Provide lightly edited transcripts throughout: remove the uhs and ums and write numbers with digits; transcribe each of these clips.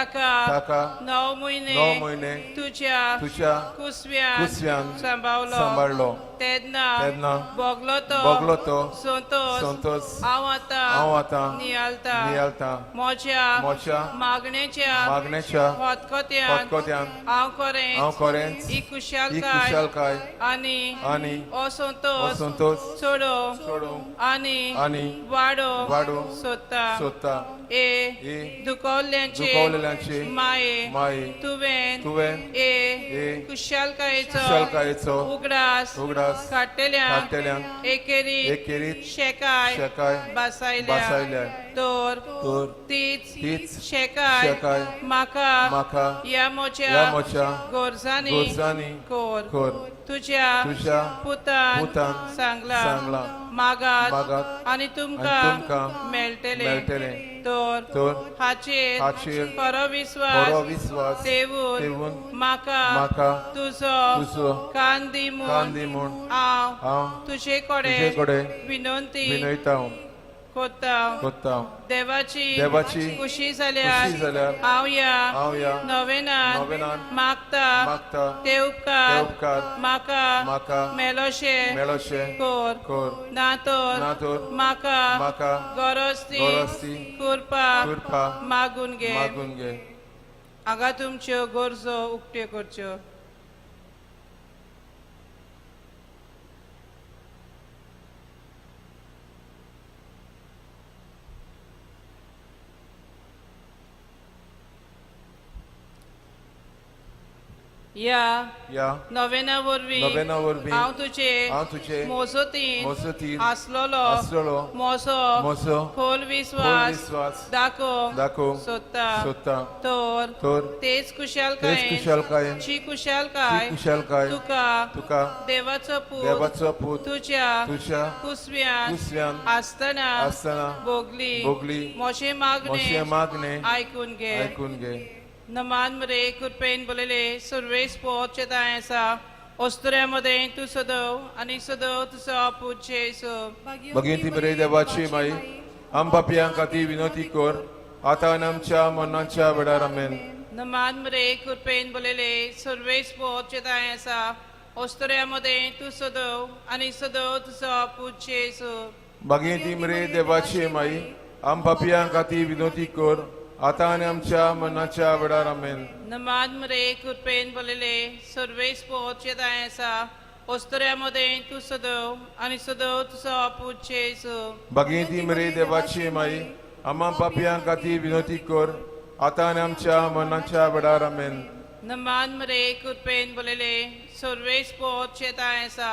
ताका 9 महिने तुझ्या कुसव्यान सांभाळलो तेन्ना भोगलो तो संतोष हांव आतां नियालता मोच्या मागणेच्या खतखत्यान हांव करें ही कुशलकाय आनी ओ संतोष सोडो आनी वाडो सोदता ए दुखवलेल्यांचे माये तुवें ए कुशलकायेचो उगडास काडटेल्यांक एकेरीत शेकाय बसयल्या तोर तीच शेकाय म्हाका या मोच्या गोरजांनी कोर तुझ्या पुतान सांगला मागात आनी तुमकां मेळटले तोर हाचेर खरो विश्वास ठेवून म्हाका तुजो कान दी म्हूण हांव तुजे कडेन विनंती कोत्ता देवाची खुशी जाल्यार हांव या नोवेनान मागता ते उपकार म्हाका मेलोशे कोर ना तर म्हाका गरजती कुरपा मागून घे हांगा तुमच्यो गरजो उक्त्यो करच्यो या नोवेना वरवीं हांव तुजे मोसतीन आसलोलो मोसो खोल विश्वास दाखोवंक सोदता तोर तेच कुशलकायेची कुशलकाय तुका देवाचो पूत तुझ्या कुसव्यान आसतना भोगली मोशे मागणे आयकून घे नमान मरे कृपेन बोलेले सर्वेस पोचता ऐसा ओस्तऱ्यामध्ये तू सदव आणि सदव तुझा पूजे भगिनी बरे देवाची माई आम पापियांक खातीर विनंती कर आता आमच्या मनाच्या वेळार आमेन नमान मरे कृपेन बोलेले सर्वेस पोचता ऐसा ओस्तऱ्यामध्ये तू सदव आणि सदव तुझा पूजे भगिनी बरे देवाची माई आम पापियांक खातीर विनंती कर आता आणि आमच्या मनाच्या वेळार आमेन नमान मरे कृपेन बोलेले सर्वेस पोचता ऐसा ओस्तऱ्यामध्ये तू सदव आणि सदव तुझा पूजे भगिनी मरे देवाची माई आम्हा पापियांक खातीर विनंती कर आता आणि आमच्या मनाच्या वेळार आमेन नमान मरे कृपेन बोलेले सर्वेस पोचता ऐसा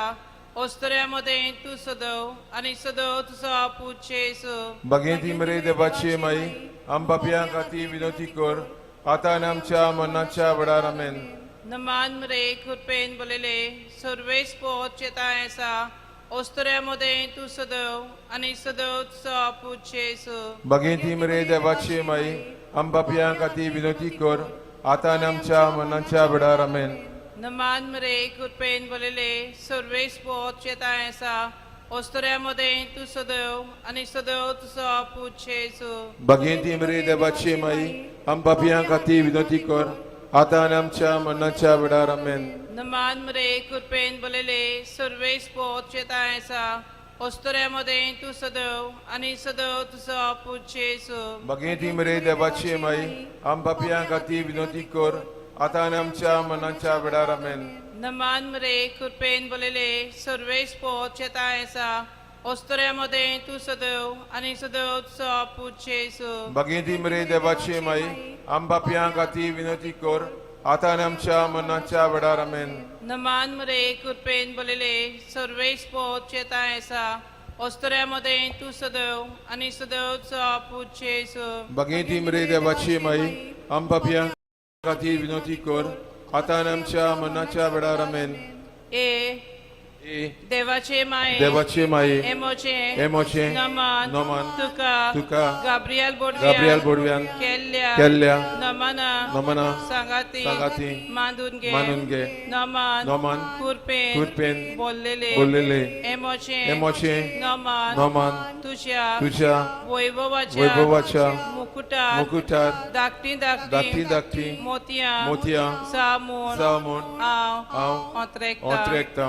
ओस्तऱ्यामध्ये तू सदव आणि सदव तुझा पूजे भगिनी मरे देवाची माई आम पापियांक खातीर विनंती कर आता आणि आमच्या मनाच्या वेळार आमेन नमान मरे कृपेन बोलेले सर्वेस पोचता ऐसा ओस्तऱ्यामध्ये तू सदव आणि सदव तुझा पूजे भगिनी मरे देवाची माई आम पापियांक खातीर विनंती कर आता आणि आमच्या मनाच्या वेळार आमेन नमान मरे कृपेन बोलेले सर्वेस पोचता ऐसा ओस्तऱ्यामध्ये तू सदव आणि सदव तुझा पूजे भगिनी मरे देवाची माई आम पापियांक खातीर विनंती कर आता आणि आमच्या मनाच्या वेळार आमेन नमान मरे कृपेन बोलेले सर्वेस पोचता ऐसा ओस्तऱ्यामध्ये तू सदव आणि सदव तुझा पूजे भगिनी मरे देवाची माई आम पापियांक खातीर विनंती कर आता आणि आमच्या मनाच्या वेळार आमेन नमान मरे कृपेन बोलेले सर्वेस पोचता ऐसा ओस्तऱ्यामध्ये तू सदव आणि सदव तुझा पूजे भगिनी मरे देवाची माई आम पापियांक खातीर विनंती कर आता आणि आमच्या मनाच्या वेळार आमेन नमान मरे कृपेन बोलेले सर्वेस पोचता ऐसा ओस्तऱ्यामध्ये तू सदव आणि सदव तुझा पूजे भगिनी मरे देवाची माई आम पापियांक खातीर विनंती कर आता आणि आमच्या मनाच्या वेळार आमेन देवाचे माये देवाचे माये एमोचे एमोचे नमन नमन तुका तुका गाब्रियल गाब्रियल बोडव्यान केल्ल्या केल्ल्या नमना नमना सांगाती सांगाती मांडून मानून घे नमन नमन कुरपेन कुरपेन बोललेले बोललेले एमोचे एमोचे नमन नमन तुझ्या तुझ्या वैभवाच्या मुकुटात मुकुटात धाकटी धाकटी धाकटी मोतिया मोतिया सामून सामून हांव ऑत्रेक्ता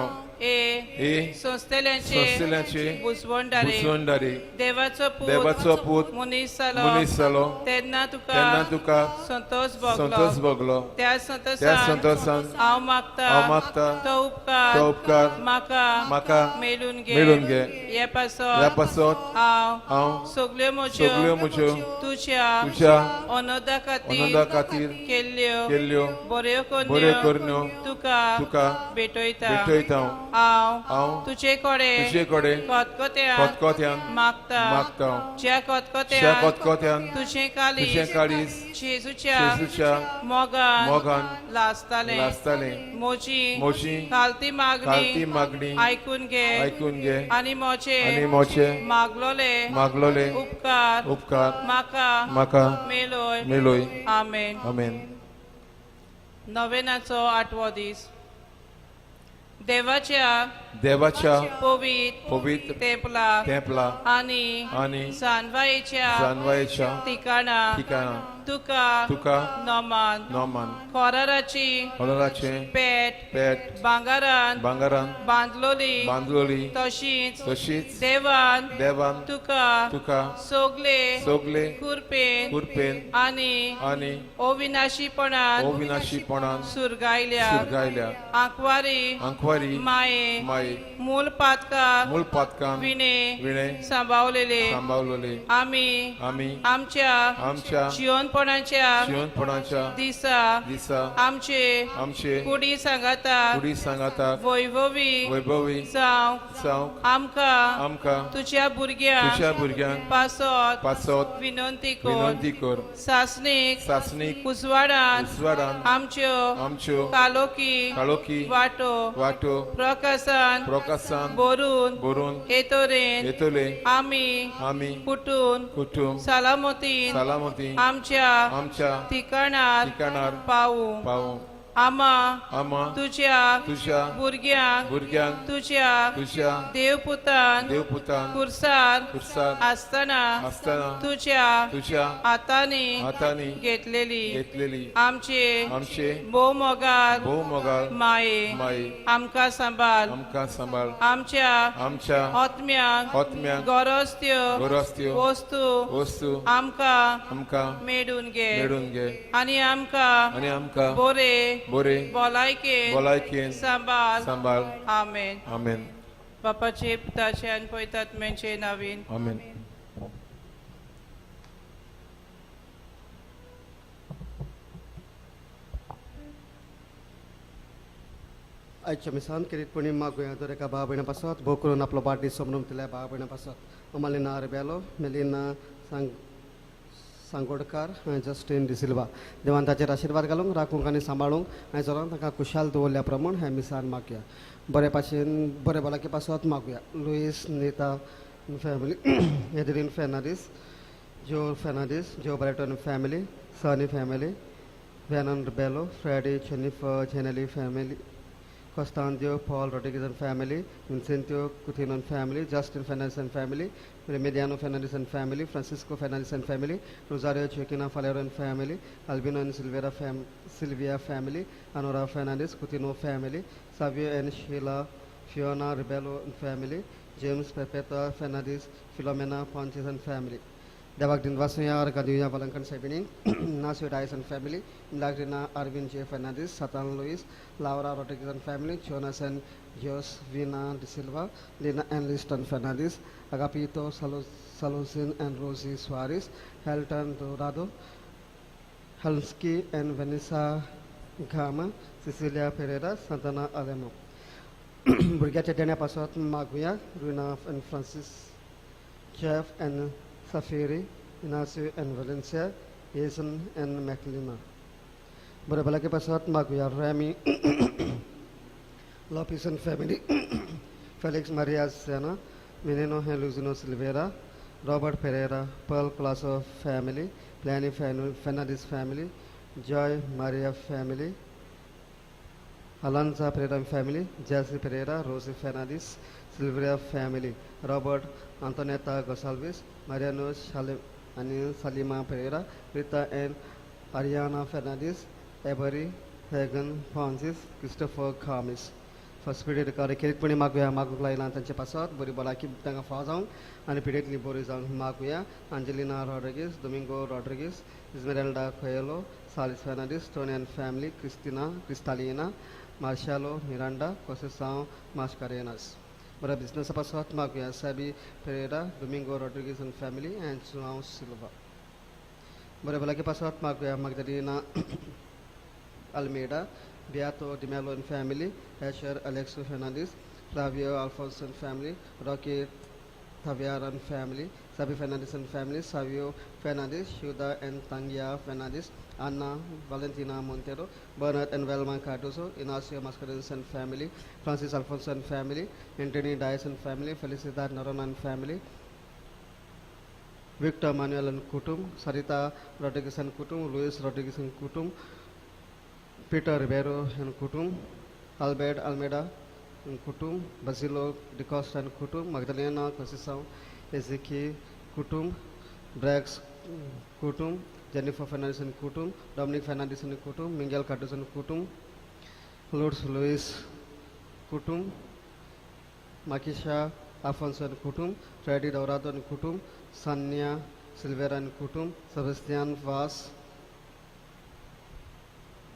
संस्थेल्यांचे बुसवंडारे देवाचो पूत मनीस मनीस जालो तेन्ना तुका संतोष भोगलो त्या त्या संतोषान हांव हांव मागता तो तो उपकार म्हाका मेळून मेळून घे हे ह्या पासत हांव सगल्यो म्हज्यो तुझ्या अनोदा खातीर केल्ल्यो बऱ्यो करण्यो तुका भेटयता हांव तुझे कडेन खतखत्यान मागता ज्या खतखत्यान तुझे काळीज जेजूच्या मोगान लासताले मोची खालती मागणी आयकून घे आनी मोचे मागलोले उपकार म्हाका मेलोय आमेन. नवेनाचो 8वो दीस देवाच्या पवित्र तेंपला आनी सानवायेच्या ठिकाणा तुका नमन खोराराचे पेट भांगारान बांदलोली तशीच देवान तुका सोगले कुरपेन आनी अविनाशीपणान सुरगायल्या आंकवारी माये मूल पातकां विणे सांबावलेले आमी आमच्या जिवनपणाच्या दिसा आमचे कुडी सांगाता वैभवी जावं आमकां तुझ्या भुरग्यांक पासत विनंती कर सासणीक उजवाडान आमच्यो कालोकी वाटो प्रकाशान बरून येतोले आमी कुटूम सालामतीन आमच्या ठिकाणार पावू आमा तुझ्या भुरग्यांक तुझ्या देवपुतान कुर्सार आसतना तुझ्या हातांनी घेतलेली आमचे भोव मोगाल माये आमकां सांबाळ आमच्या आत्म्याक गरज वस्तू आमकां मेळून घे आनी आमकां बरे भलायकेन सांबाळ आमेन. बापाचे पिताचे आनी पवित्रात्म्याचे नांवान आमेन. आयच्या मिसान किरीटपणी मागुया तर एका भाव भयणा पासत भोव करून आपलो वाडदीस समरून भाव भयणा पासत अमालिना आरबेलो मेलिना सांगोडकार जस्टीन डिसिल्वा देवान ताचेर आशिर्वाद घालूंक राखूंक आनी सांबाळूंक आनी चलोन ताका खुशाल दवरल्या प्रमाण हें मिसान मागया बरे भाशेन बरे भलायके पासत मागुया Luis Nita family Adrian Fernandes Joe Breton family Sunny family वेनन बेलो फ्रेडी जेनिफर जेनेली family Constancio Paul Rodriguez and family, Vincencio Coutinho and family, Justin Fernandez and family, Remediano Fernandez and family, Francisco Fernandez and family, Rosario Chequina Falero and family, Albino and Silvia family, Anora Fernandez, Coutinho family, Savio and Sheila, Fiona Rebello and family, James Perpetua Fernandez, Filomena Ponches and family. Dewak din Vasaya Arkaduya Vailankanni Sabini, Nasio Dias and family, Lagrina Arvin J. Fernandez, Satan Luis, Laura Rodriguez and family, Jonas and Josvina De Silva, Lina and Liston Fernandez, Agapito Salosin and Rosie Suarez, Helton Dorado, Halski and Vanessa Gama, Cecilia Pereira, Santana Alemo. Brigade Dania Pasot Maguia, Runa and Francis, Jeff and Safiri, Inacio and Valencia, Jason and Maclina. Bore balake pasat maguya Rami, Lopison family, Felix Maria Sena, Menino Heluzino Silveira, Robert Pereira, Pearl Colasso family, Plani Fernandez family, Joy Maria family, Alonso Pereira family, Jesse Pereira, Rosie Fernandez, Silveira family, Robert Antonetta Gonsalves, Mariano Salima Pereira, Rita and Ariana Fernandez, Avery Hagan Francis, Christopher Camis. First period record Kirikpuni Maguya Magulailan Tanche Passat, Buribalaki Tanga Fazang, and immediately Borizang Maguya, Angelina Rodriguez, Domingo Rodriguez, Esmeralda Coelho, Salis Fernandez, Tony and family, Cristina, Cristalina, Marshalo, Miranda, Cosesão Mascarenas. But a business Passat Maguya, Sabi Pereira, Domingo Rodriguez and family, and João Silva. But a Balaki Passat Maguya, Magdalena Almeida, Beato Di Mello and family, Asher Alexo Fernandez, Flavio Alfonso and family, Rocky Taviar and family, Sabi Fernandez and family, Savio Fernandez, Shuda and Tangia Fernandez, Anna Valentina Montero, Bernard and Velma Cardoso, Inacio Mascarenas and family, Francis Alfonso and family, Anthony Dias and family, Felicidad Naron and family, Victor Manuel and Kutum, Sarita Rodriguez and Kutum, Luis Rodriguez and Kutum, Peter Rivero and Kutum, Albert Almeida and Kutum, Basilo de Costa and Kutum, Magdalena Cosisao, Ezekiel Kutum, Brax Kutum, Jennifer Fernandez and Kutum, Dominic Fernandez and Kutum, Miguel Cardoso and Kutum, Lourdes Luis Kutum, Makisha Afonso and Kutum, Freddy Dorado and Kutum, Sanya Silvera and Kutum, Sebastian Vaz,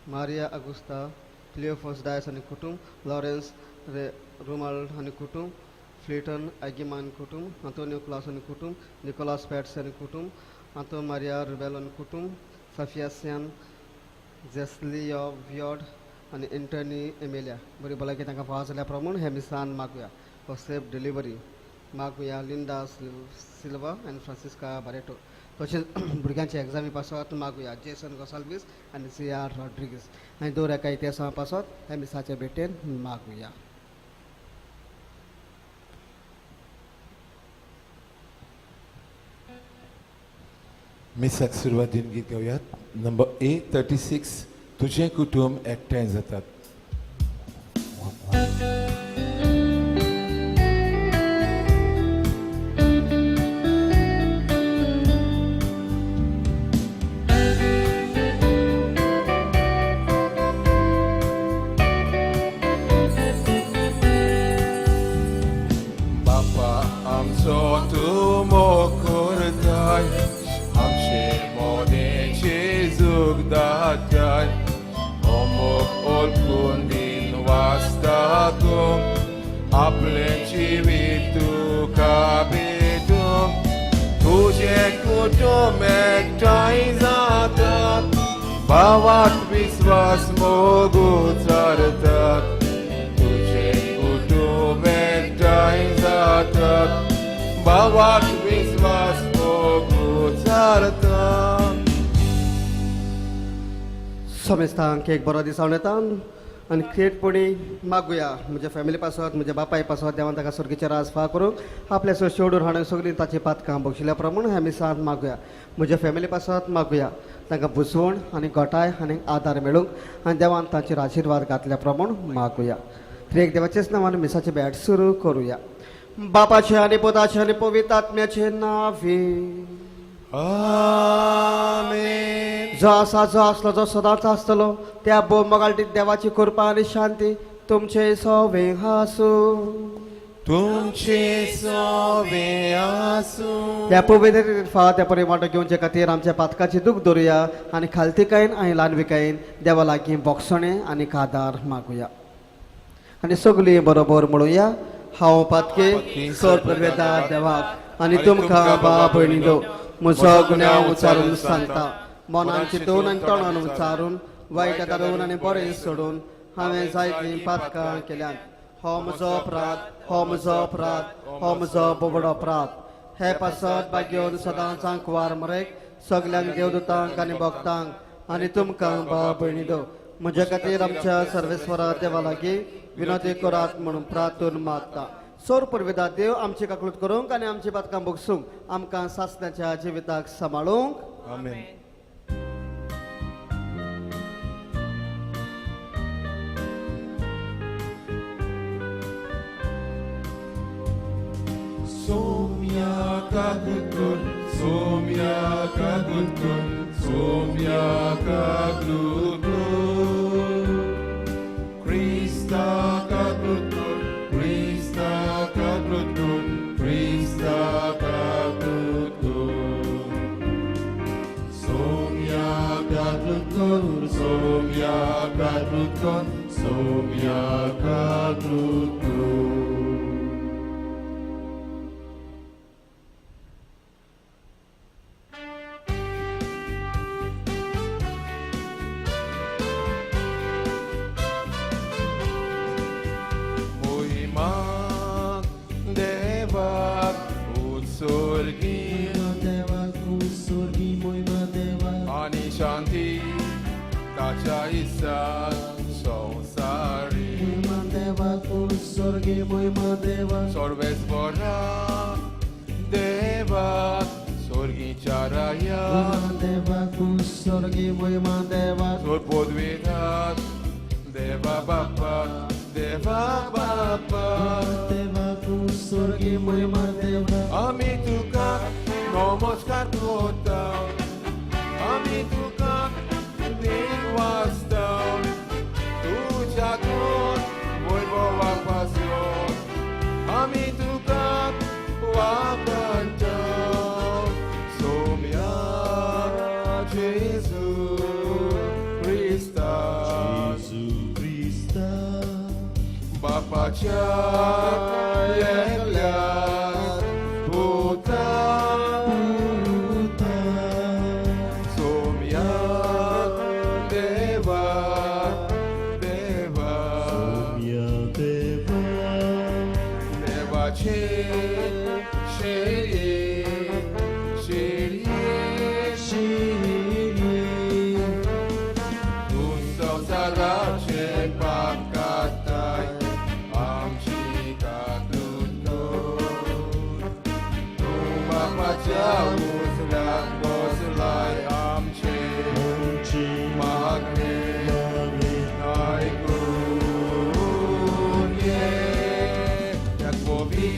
Maria Augusta, Cleophas Dias and Kutum, Lawrence Rumal and Kutum, Fleeton Agima and Kutum, Antonio Claus and Kutum, Nicolas Pets and Kutum, Anton Maria Rebel and Kutum, Safia Sian, Jeslia Viod, and Anthony Emilia. Buri Balaki Tanga Fazala Pramon, Hemisan Maguya, for safe delivery. Maguya, Linda Silva, and Francisca Barreto. Briganche exam password Maguya, Jason Gonsalves, and C.R. Rodriguez. And Dora Kaitesa password, Hemisacha Beten, Maguya. मिसक सुरुवातीन गीत गाऊयात number A36 तुझे कुटुंब एकठांय जातात बापा आमचो तूं मोखोरताय Zugdatai, omok olkundin vastatum, aplencivitu capitum, tuje kutum ektai zatat, bavat visvas mogutartat, tuje kutum ektai zatat, bavat visvas mogutartat. Somestan cake borodi saunetan and create pudi maguya मुझे family पासत मुझे बापाई पासत देवान ताका सुर्गीचे राज फा करूं आपले सो शेवडून हाडून सगळी ताची पात काम बक्षिल्या प्रमाण आमी सांत मागुया मुझे फॅमिली पासत मागुया तांकां बुसवण आनी गोटाय आनी आदार मेळूंक आनी देवान ताचेर आशिर्वाद घातल्या प्रमाण मागुया एक देवाचेच नांवान मिसाचे बॅट सुरू करूया बापाचे आनी पुताचे आनी पवित्र आत्म्याचे नावे Amen. जो आसा जो आसलो जो सदांच आसतलो त्या बोमगाल्टीत देवाची कृपा आनी शांती तुमचे सवे आसूं तुमचे सवे आसूं त्या पवित्र फावो त्या परिमाटो घेवचे खातीर आमच्या पातकाची दूख दवरुया आनी खालतीकायेन आनी ल्हानविकायेन देवा लागीं बोगसणें आनी आदार मागुया आनी सगळीं बरोबर म्हणुया हांव पातके सोड प्रवेदार देवाक आनी तुमकां बाब भयणीनो म्हजो गुन्यांव उच्चारून सांगता मनान चिंतून आनी तोंडान उच्चारून वायट धरून आनी बरें सोडून हांवें जायतीं पातकां केल्यात हो म्हजो अपराध हो म्हजो अपराध हो म्हजो बोबडो अपराध हे पासत भाग्योन सदांच वार मरेक सगल्यांक देवदूतांक आनी भक्तांक आनी तुमकां बाब भयणीनो म्हज्या खातीर आमच्या सर्वेस्वरा देवा लागीं विनोदी करात म्हणून प्रार्थून मागता. सोर पुरविदा देव आमची काकूट करूंक आनी आमची बातकां भोगसूंक आमकां सासण्याच्या जिविताक सांबाळूंक. आमेन. Somia kagutkun, somia kagutkun, somia kagutkun. Krista kagutkun, Krista kagutkun, Krista kagutkun. Somia kagutkun, somia kagutkun, somia kagutkun. Shanti, tacha isa, sonsari. Muimadeva kusorgi muimadeva. Sorvesvara, deva, sorgi charaya. Muimadeva kusorgi muimadeva. Sorpodvidat, deva bappa, deva bappa. Muimadeva kusorgi muimadeva. Amituka, namaskar kota. Amituka, dinwasta. Tuja kot, voivoa pasyon. Amituka, wakanta. Somya, Jesus Christus. Bapa Chayela Puta Somya Deva Deva Deva Shiri Tunsa Sarache Pakatai Jauh dan boslai amche magne naik kunye yak bobi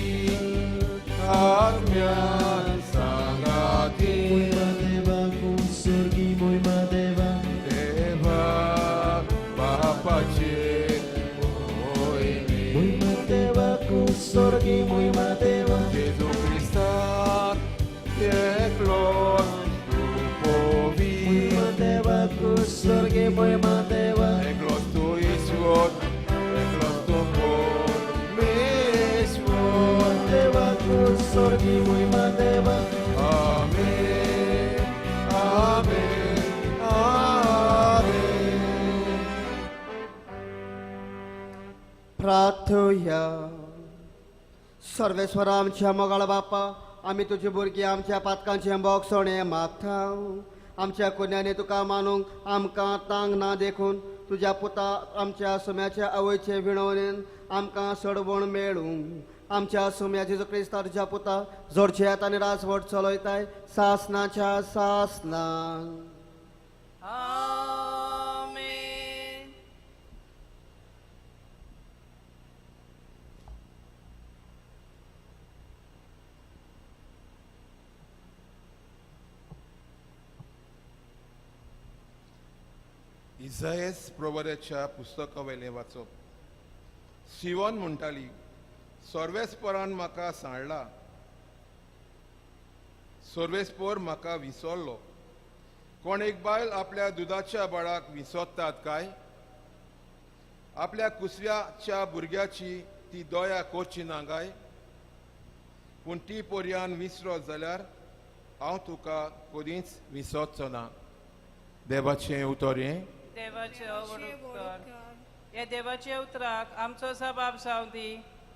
agmyan sangati Muimadeva kusorgi muimadeva. deva bapa che oini Muimadeva kusorgi muimadeva. Jesus Christus Eklos tu povi Muimadeva kusorgi muimadeva. Eklos tu Isvot Eklos tu Pod Mesvot Muimadeva kusorgi muimadeva. Amen Amen Amen प्रार्थूया. सर्वेस्वरा आमच्या मोगाळ बापा, आमी तुजी भुरगीं आमच्या पातकांचें बोगसोणें मागता. आमच्या कुन्यांनी तुका मानूंक आमकां तांग ना देखून तुज्या पुता आमच्या सुम्याच्या आवयचे विणवणेन आमकां सडवण मेळूंक आमच्या सुम्या जेजू क्रिस्ता तुज्या पुता जोडचेत आनी राजवट चलयताय सासनाच्या सासनान. आमेन. इसायस प्रवऱ्याच्या पुस्तका वयलें वाचप. शिवोन म्हणटाली, सर्वेस्परान म्हाका सांडला, सर्वेस्पर म्हाका विसरलो. कोण एक बायल आपल्या दुदाच्या बाळाक विसरतात काय? आपल्या कुसव्याच्या भुरग्याची ती दया करची ना काय? पूण ती पर्यान विसरत जाल्यार हांव तुका कधीच विसरचो ना. देवाचें उतर हें. देवाचे उतर. या देवाचे उतराक आमचो सबाब सावदी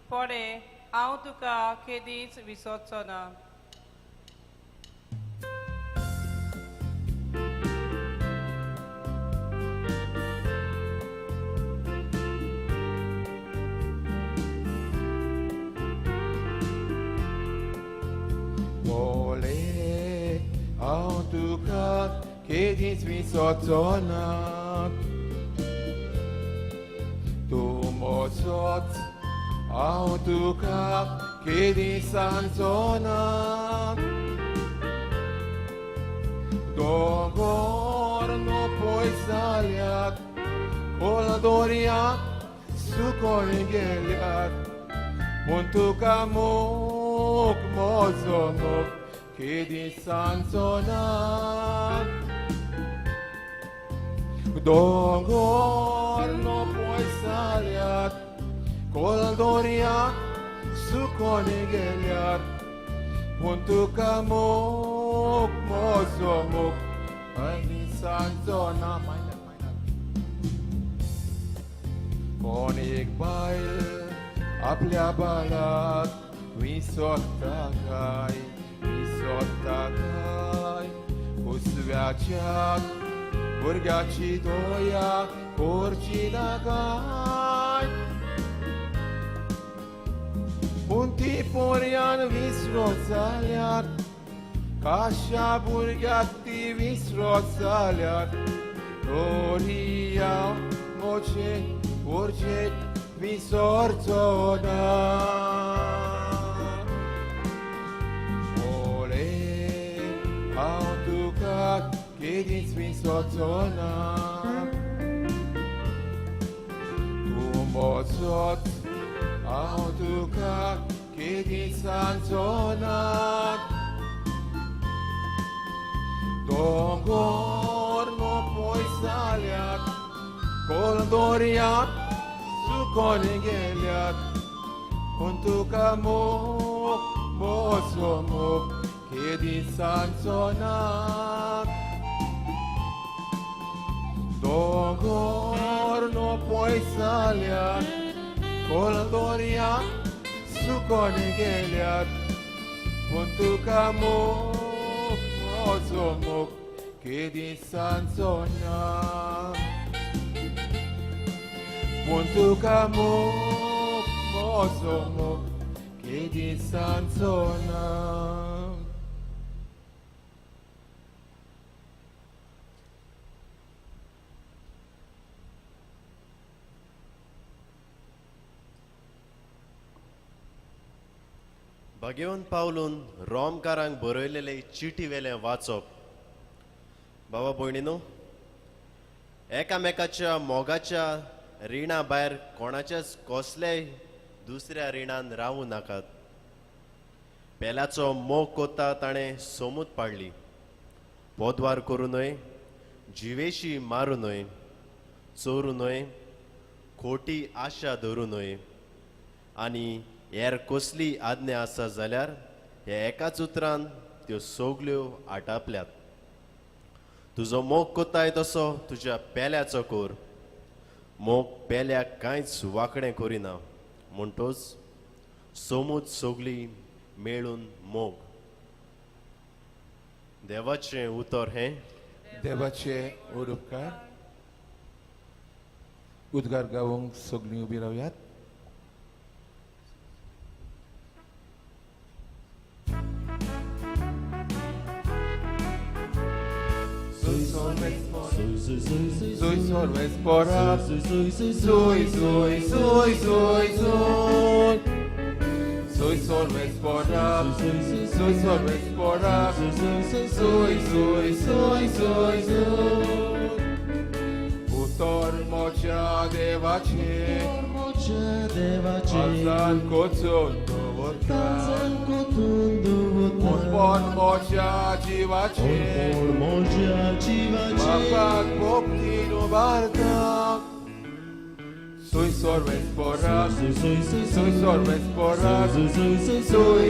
पडे. हांव तुका केदीच विसरचो ना. Kiedyś wysocona. Tu mocot, autuka, kiedyś sansona. Dogorno poisaliat, Oladoriat, sukonigeliat, Muntukamuk, mozomuk, kiedyś sansona. Dogorno poisaliat, Oladoriat, sukonigeliat, Muntukamuk, mozomuk, kiedyś sansona. Konik bail, आपल्या बालात विसोत्ता काय उसव्याच्यात भुरग्याची दोया कोरची काय पूण ती पोरयान विसरोत जाल्यार काश्या भुरग्याक ती विसरोत जाल्यार दोरिया मोचे कोरचे विसर्जona Ole autukat kiedyś wisorzona Tu mocot autukat kiedyś sansona Dogorno poisaliat koldoriat Sukonigeliat, Kuntukamuk, mozomuk, kiedyś sansonat. Dogorno poisaliat, koldoriat, sukonigeliat, Kuntukamuk, mozomuk, kiedyś sansonat. Muntukamuk, mozomuk, kiedyś sansona. भगवंत पावलून रोमकारांक बरयलेले चिटी वेले वाचप बाबा भयणीनो एकामेकाच्या मोगाच्या रिणा भायर कोणाच्याच कसलेय दुसऱ्या रिणान रावूं नाकात पेल्याचो मोग कोत्ता ताणें सोमूत पाडली पोदवार करूं न्हय जिवेशी मारूं न्हय चोरूं न्हय खोटी आशा धरूं न्हय आनी हेर कसली आज्ञा आसा जाल्यार हे एकाच उतरान त्यो सगल्यो आटापल्यात तुजो मोग कोत्ताय तसो तुज्या पेल्याचो कोर मोग पेल्याक कांयच वांकडें करिना म्हणटोच सोमूत सगली मेळून मोग देवाचें उतर हें देवाचे उरूपकार उद्गार गावूंक सगळीं उबी रावयात Zui sorves porak, zui, zui, zui, zui. Zui sorves porak, zui sorves porak, zui, zui, zui. Utor mocia devace, alzan coțon dovorcan, un bon mocia jivace, Papak poptinu barca, sui sorves porak, sui sorves porak, zui, zui, zui.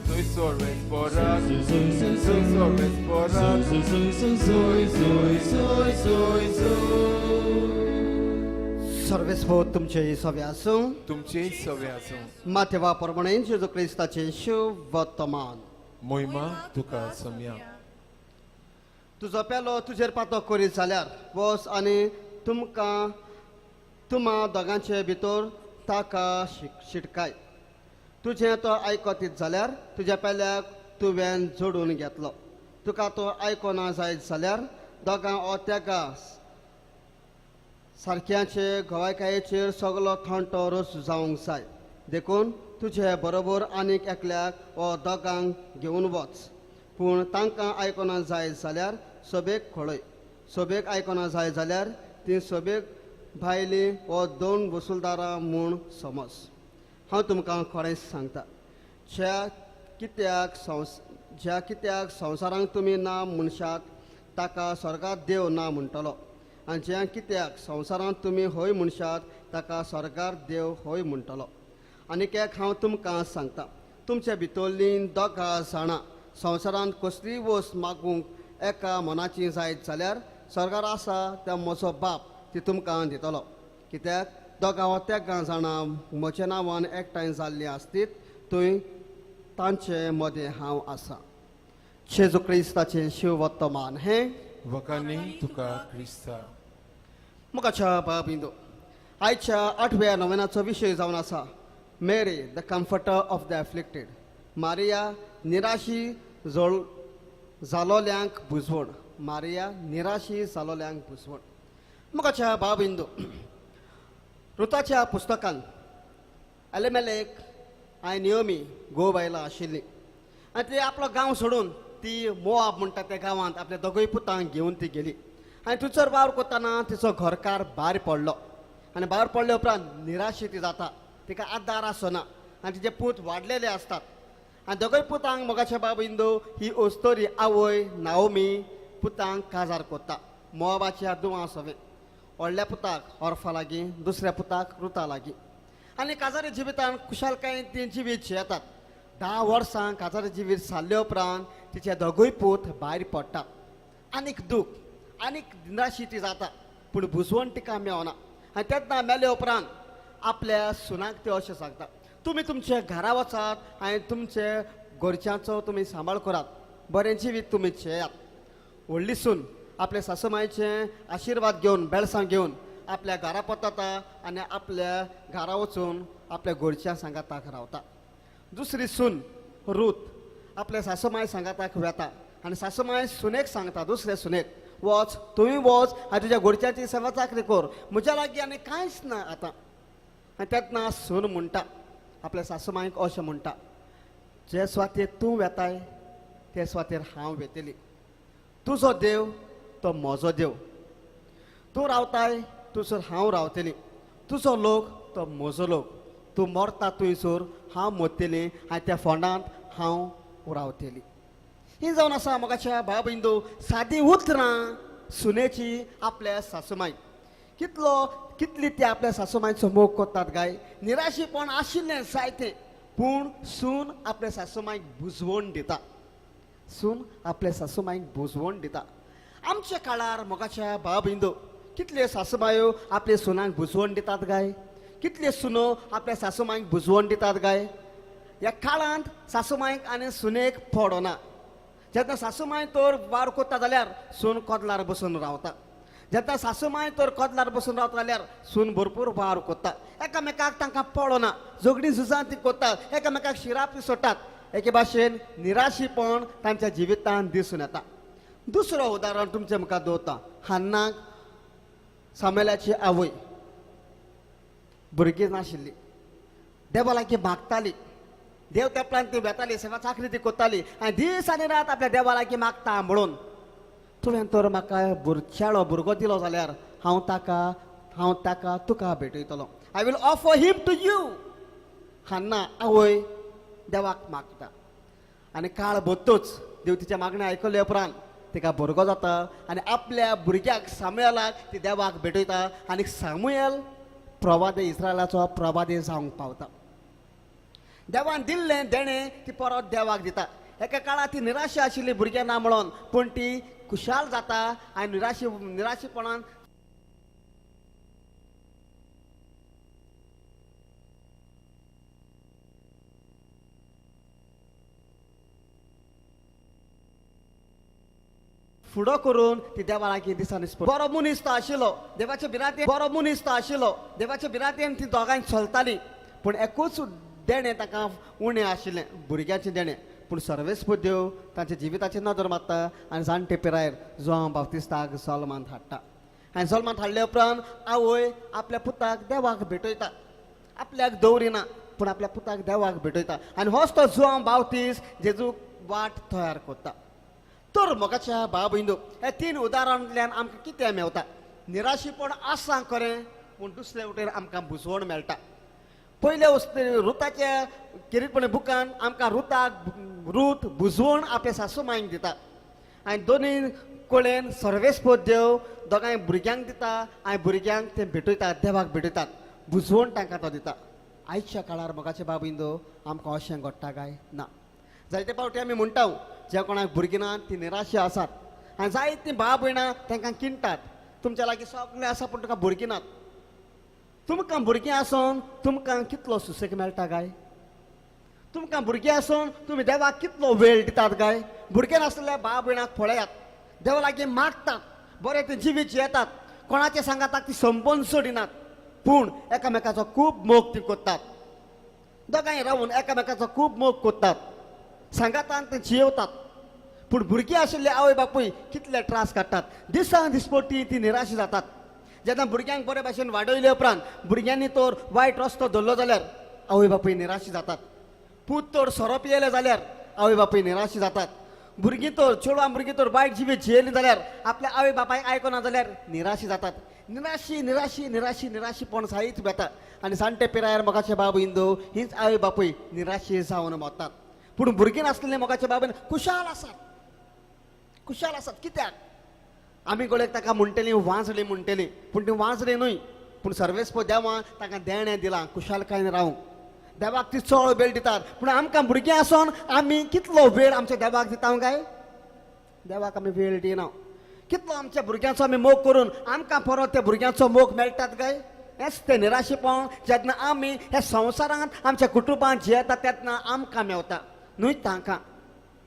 Sui sorves porak, sui sorves porak, zui. सर्वेस्फोट तुमचे सवे आसूं तुमचे सवे आसूं माथेवा प्रमाणे जेजू क्रिस्ताचे शुभ वर्तमान मोहिमा तुका सम्या तुजो पेलो तुजेर पातो करीत जाल्यार वस आनी तुम्हा दोगांचे भितर ताका शिटकाय तुजें तो आयकतीत जाल्यार तुज्या पेल्याक तुवें जोडून घेतलो. तुका तो आयकोना जायत जाल्यार दोगां ओ तेका सारक्याचे घोवायकायेचेर सगलो थांटो रोस जावंक जाय. देखून तुजे बरोबर आनीक एकल्याक ओ दोगांक घेवन वच. पूण तांकां आयकोना जाय जाल्यार सभेक कळय. सभेक आयकोना जाय जाल्यार ती सभेक भायली ओ 2 वसूलदारां म्हूण समज. हांव तुमकां खरें सांगता, ज्या कित्याक संवसारांत तुमी ना म्हणशात ताका स्वर्गांत देव ना म्हणटलो, आनी ज्या कित्याक संवसारांत तुमी हय म्हणशात ताका स्वर्गार देव हय म्हणटलो. आनीक एक हांव तुमकां सांगता, तुमच्या भितरलीं 2 जाणां संवसारांत कसलीय वस्त मागूंक एका मनाची जायत जाल्यार स्वर्गार आसा त्या म्हजो बाप ती तुमकां दितलो. कित्याक 2 वा 3 जाणां म्हज्या नांवान एकठांय जाल्लीं आसतीत थंय तांचे मदें हांव आसा. जेजू क्रिस्ताचें शिव वर्तमान हें वकांनी तुका क्रिस्ता. मुखाच्या बाबिंदो, आयच्या 8व्या नोवेनाचो विशय जावन आसा Mary the comforter of the afflicted. मारिया निराशी जालोल्यांक बुजवण. मारिया निराशी जालोल्यांक बुजवण. मुखाच्या बाबिंदो, रुताच्या पुस्तकांत एलिमेलेक आनी नियोमी घोव बायलां आशिल्लीं आनी ती आपलो गांव सोडून ती मोआब म्हणटा त्या गांवांत आपल्या दोगूय पुतांक घेवन ती गेली. आनी थंयसर वावर करतना तिचो घरकार भायर पडलो आनी भायर पडले उपरांत निराशी ती जाता. तिका आदार आसना आनी तिचे पूत वाडलेले आसतात. आनी दोगूय पुतांक मोगाच्या बाबिंदो ही ओस्तोरी आवय नाओमी पुतांक काजार कोत्ता. मोआबाच्या दुवा सवे व्हडल्या पुताक ऑर्फा लागीं, दुसऱ्या पुताक रुता लागीं. आनी काजारी जिवितांत खुशालकायेन ती जिवीत जियेतात. 10 वर्सां काजारी जिवीत जाल्ले उपरांत तिचे दोगूय पूत भायर पडटा. आनीक दूख आनीक निराशी ती जाता, पूण बुजवण तिका मेळना. आनी तेन्ना मेले उपरांत आपल्या सुनाक ते अशें सांगता, तुमी तुमच्या घरा वचात आनी तुमचे घरच्यांचो तुमी सांबाळ करात, बरें जिवीत तुमी जियेयात. व्हडली सून आपल्या सासूमायेचें आशिर्वाद घेवन बेळसां घेवन आपल्या घरा पत्ता आनी आपल्या घरा वचून आपल्या घरच्यां सांगाताक रावता. दुसरी सून रूत आपल्या सासूमाय सांगाताक वेता आनी सासूमाय सुनेक सांगता, दुसऱ्या सुनेक, वच तुवें वच आनी तुज्या घरच्यांची सेवा चाकरी कर, म्हज्या लागीं आनी कांयच ना आतां. आनी तेन्ना सून म्हणटा आपल्या सासूमायक अशें म्हणटा, जे स्वातेर तूं वेताय ते स्वातेर हांव वेतली. तुजो देव तो म्हजो देव. तूं रावताय थंयसर हांव रावतली. तुजो लोक तो म्हजो लोक. तूं मरता थंयसर हांव मरतलें आनी त्या फोंडांत हांव रावतली. ही जावन आसा मोगाच्या भाव-भयणींनो सादी उतरां सुनेची आपल्या सासूमायक. कितली ती आपल्या सासूमायचो मोग कोतात गाय. निराशीपण आशिल्लें जायतें, पूण सून आपल्या सासूमायक बुजवण दिता. सून आपल्या सासूमायक बुजवण दिता. आमच्या काळार मोगाच्या भाव-भयणींनो कितले सासूबायो आपल्या सुनांक बुजवण दितात गाय. कितले सुनो आपल्या सासूमायक बुजवण दितात गाय. ह्या काळांत सासूमायक आनी सुनेक पडना. जेन्ना सासूमाय तर वार कोत्ता जाल्यार सून कोदलार बसून रावता. जेन्ना सासूमाय तर कोदलार बसून रावता जाल्यार सून भरपूर वार कोत्ता. एकामेकाक तांकां पडना. झगडीं झुजां ती कोत्तात, एकामेकाक शिरापी सोडटात. एके भाशेन निराशीपण तांच्या जिवितांत दिसून येता. दुसरो उदाहरण तुमच्या मुखार दवरता. हन्नाक सामुएलाची आवय भुरगीं नाशिल्ली, देवा लागीं मागताली. देव तेपळान ती वेताली, सेवा चाकरी ती कोत्ताली आनी दीस आनी रात आपल्या देवा लागीं मागता म्हणून, तुवें तर म्हाका चेडो भुरगो दिलो जाल्यार हांव ताका तुका भेटयतलो. I will offer him to you. Hannah आवय देवाक मागता आनी काळ बत्तूच देव तिच्या मागणी आयकले उपरांत तिका भुरगो जाता आनी आपल्या भुरग्याक सामुएलाक ती देवाक भेटयता आनी सामुएल प्रवादी इस्रायलाचो प्रवादी जावंक पावता. देवान दिल्लें देणें ती परत देवाक दिता. एका काळार ती निराशी आशिल्ली भुरगें ना म्हणून, पूण ती खुशाल जाता आनी निराशीपणान फुडो करून ती देवा लागीं दिसान बरो मनीस तो आशिल्लो, देवाच्या बिरांतेन ती दोगांय चलताली. पूण एकूच देणें ताका उणें आशिल्लें, भुरग्याचें देणें. पूण सर्वेस्पद्यो तांच्या जिविताची नदर मारता आनी जाणटे पिरायेर जोआंव बाप्तिस्ताक जल्मांत हाडटा आनी जल्मांत हाडले उपरांत आवय आपल्या पुताक देवाक भेटयता आपल्याक दवरिना पूण आपल्या पुताक देवाक भेटयता आनी होच तो जोआंव बाप्तिस्त जेजूक वाट तयार करता तर मोगाच्या भाव भयणो हे 3 उदाहरणांतल्यान आमकां कितें मेवता निराशीपण आसा खरें पूण दुसरे वटेन आमकां बुजवण मेळटा पयले रुताच्या किरीटपणे बुकान आमकां रूत बुजवण आपल्या सासू मांयक दिता आनी दोनी कडेन सर्वेस्पद देव दोगांय भुरग्यांक दिता आनी भुरग्यांक ते भेटयतात देवाक भेटयतात बुजवण तांकां तो दिता आयच्या काळार मोगाचे भाव भयणो आमकां अशें घडटा काय ना जायते फावटी आमी म्हणटा जे कोणाक भुरगीं ना ती निराशी आसात आनी जायतीं भाव भयणां तांकां किणटात तुमच्या लागीं सगळें आसा पूण तुका भुरगीं नात तुमकां भुरगीं आसून तुमकां कितलो सुसेग मेळटा काय तुमकां भुरगीं आसून तुमी देवाक कितलो वेळ दितात काय भुरगे नासलेल्या भाव भयणाक पळयात देवा लागीं मागतात बरें ते जिवीत जियेतात कोणाचे सांगाताक ती संपोवन सोडिनात पूण एकामेकाचो खूब मोग ती कोत्तात दोगांय रावून एकामेकाचो खूब मोग कोत्तात सांगातान ते जियेवतात पूण भुरगीं आशिल्ले आवय बापूय कितले त्रास काडटात दिसां दिसपट्टी ती निराशी जातात जेन्ना भुरग्यांक बरे भाशेन वाडयले उपरांत भुरग्यांनी तर वायट रस्तो धरलो जाल्यार आवय बापूय निराशी जातात पूत तर सोरो पियेले जाल्यार आवय बापूय निराशी जातात भुरगीं तर चेडवां भुरगीं तर वायट जिवीत जियेलीं जाल्यार आपल्या आवय बापायक आयकना जाल्यार निराशी जातात निराशी निराशी निराशी निराशीपण जायत बेता आनी जाणटे पिरायेर मोगाचे बाब इंदो हीच आवय बापूय निराशी जावन वतात पूण भुरगीं नासलेले मोगाचे बाबन खुशाल आसात कित्याक आमी गोळेक ताका म्हणटलीं वांजली म्हणटलीं पूण ती वांजली न्हय पूण सर्वेस्पद देवान ताका देणें दिलां खुशालकायेन रावंक देवाक ती चड वेळ दितात पूण आमकां भुरगीं आसून आमी कितलो वेळ आमच्या देवाक दिता काय देवाक आमी वेळ दिना कितलो आमच्या भुरग्यांचो आमी मोग करून आमकां परत त्या भुरग्यांचो मोग मेळटात काय हेच तें निराशीपण जेन्ना आमी ह्या संवसारांत आमच्या कुटुंबांत जियेतात तेन्ना आमकां मेवता न्हय तांकां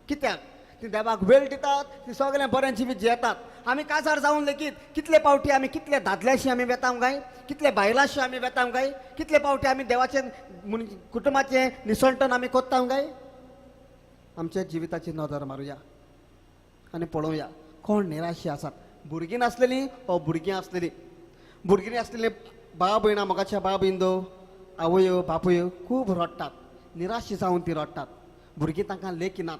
कित्याक ती देवाक वेळ दितात ती सगळें बरें जिवीत जियेतात आमी काजार जावन लेगीत कितले पावटी आमी कितले दादल्याशी आमी वेतां काय कितले बायलाशी आमी वेतां काय कितले पावटी आमी देवाचे कुटुंबाचे निसंटन आमी कोत्ता काय आमच्या जिविताची नदर मारुया आनी पळोवया कोण निराशी आसात भुरगीं नासलेलीं वा भुरगीं आसलेलीं भुरगीं आसलेलीं भाव भयणां मोगाच्या भाव बिंदो आवयो बापूयो खूब रडटात निराशी जावन ती रडटात भुरगीं तांकां लेखिनात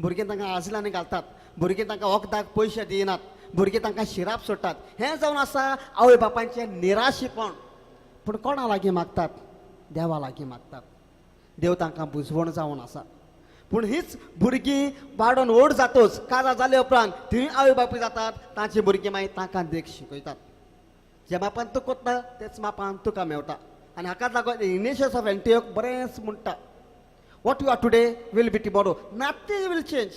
भुरगीं तांकां आजलांनी घालतात भुरगीं तांकां वखदाक पयशे दिनात भुरगीं तांकां शिराप सोडटात हें जावन आसा आवय बापायचें निराशीपण पूण कोणा लागीं मागतात देवा लागीं मागतात देव तांकां बुजवण जावन आसा पूण हीच भुरगीं वाडोवन व्हड जातोच काजार जाले उपरांत थंय आवय बापूय जातात तांची भुरगीं मागीर तांकां देख शिकयतात जे मापान तूं कोत्ता तेच मापान तुका मेवता आनी हाकाच लागून इग्नेशियस ऑफ एंटियोक बरेंच म्हणटा what you are today will be tomorrow nothing will change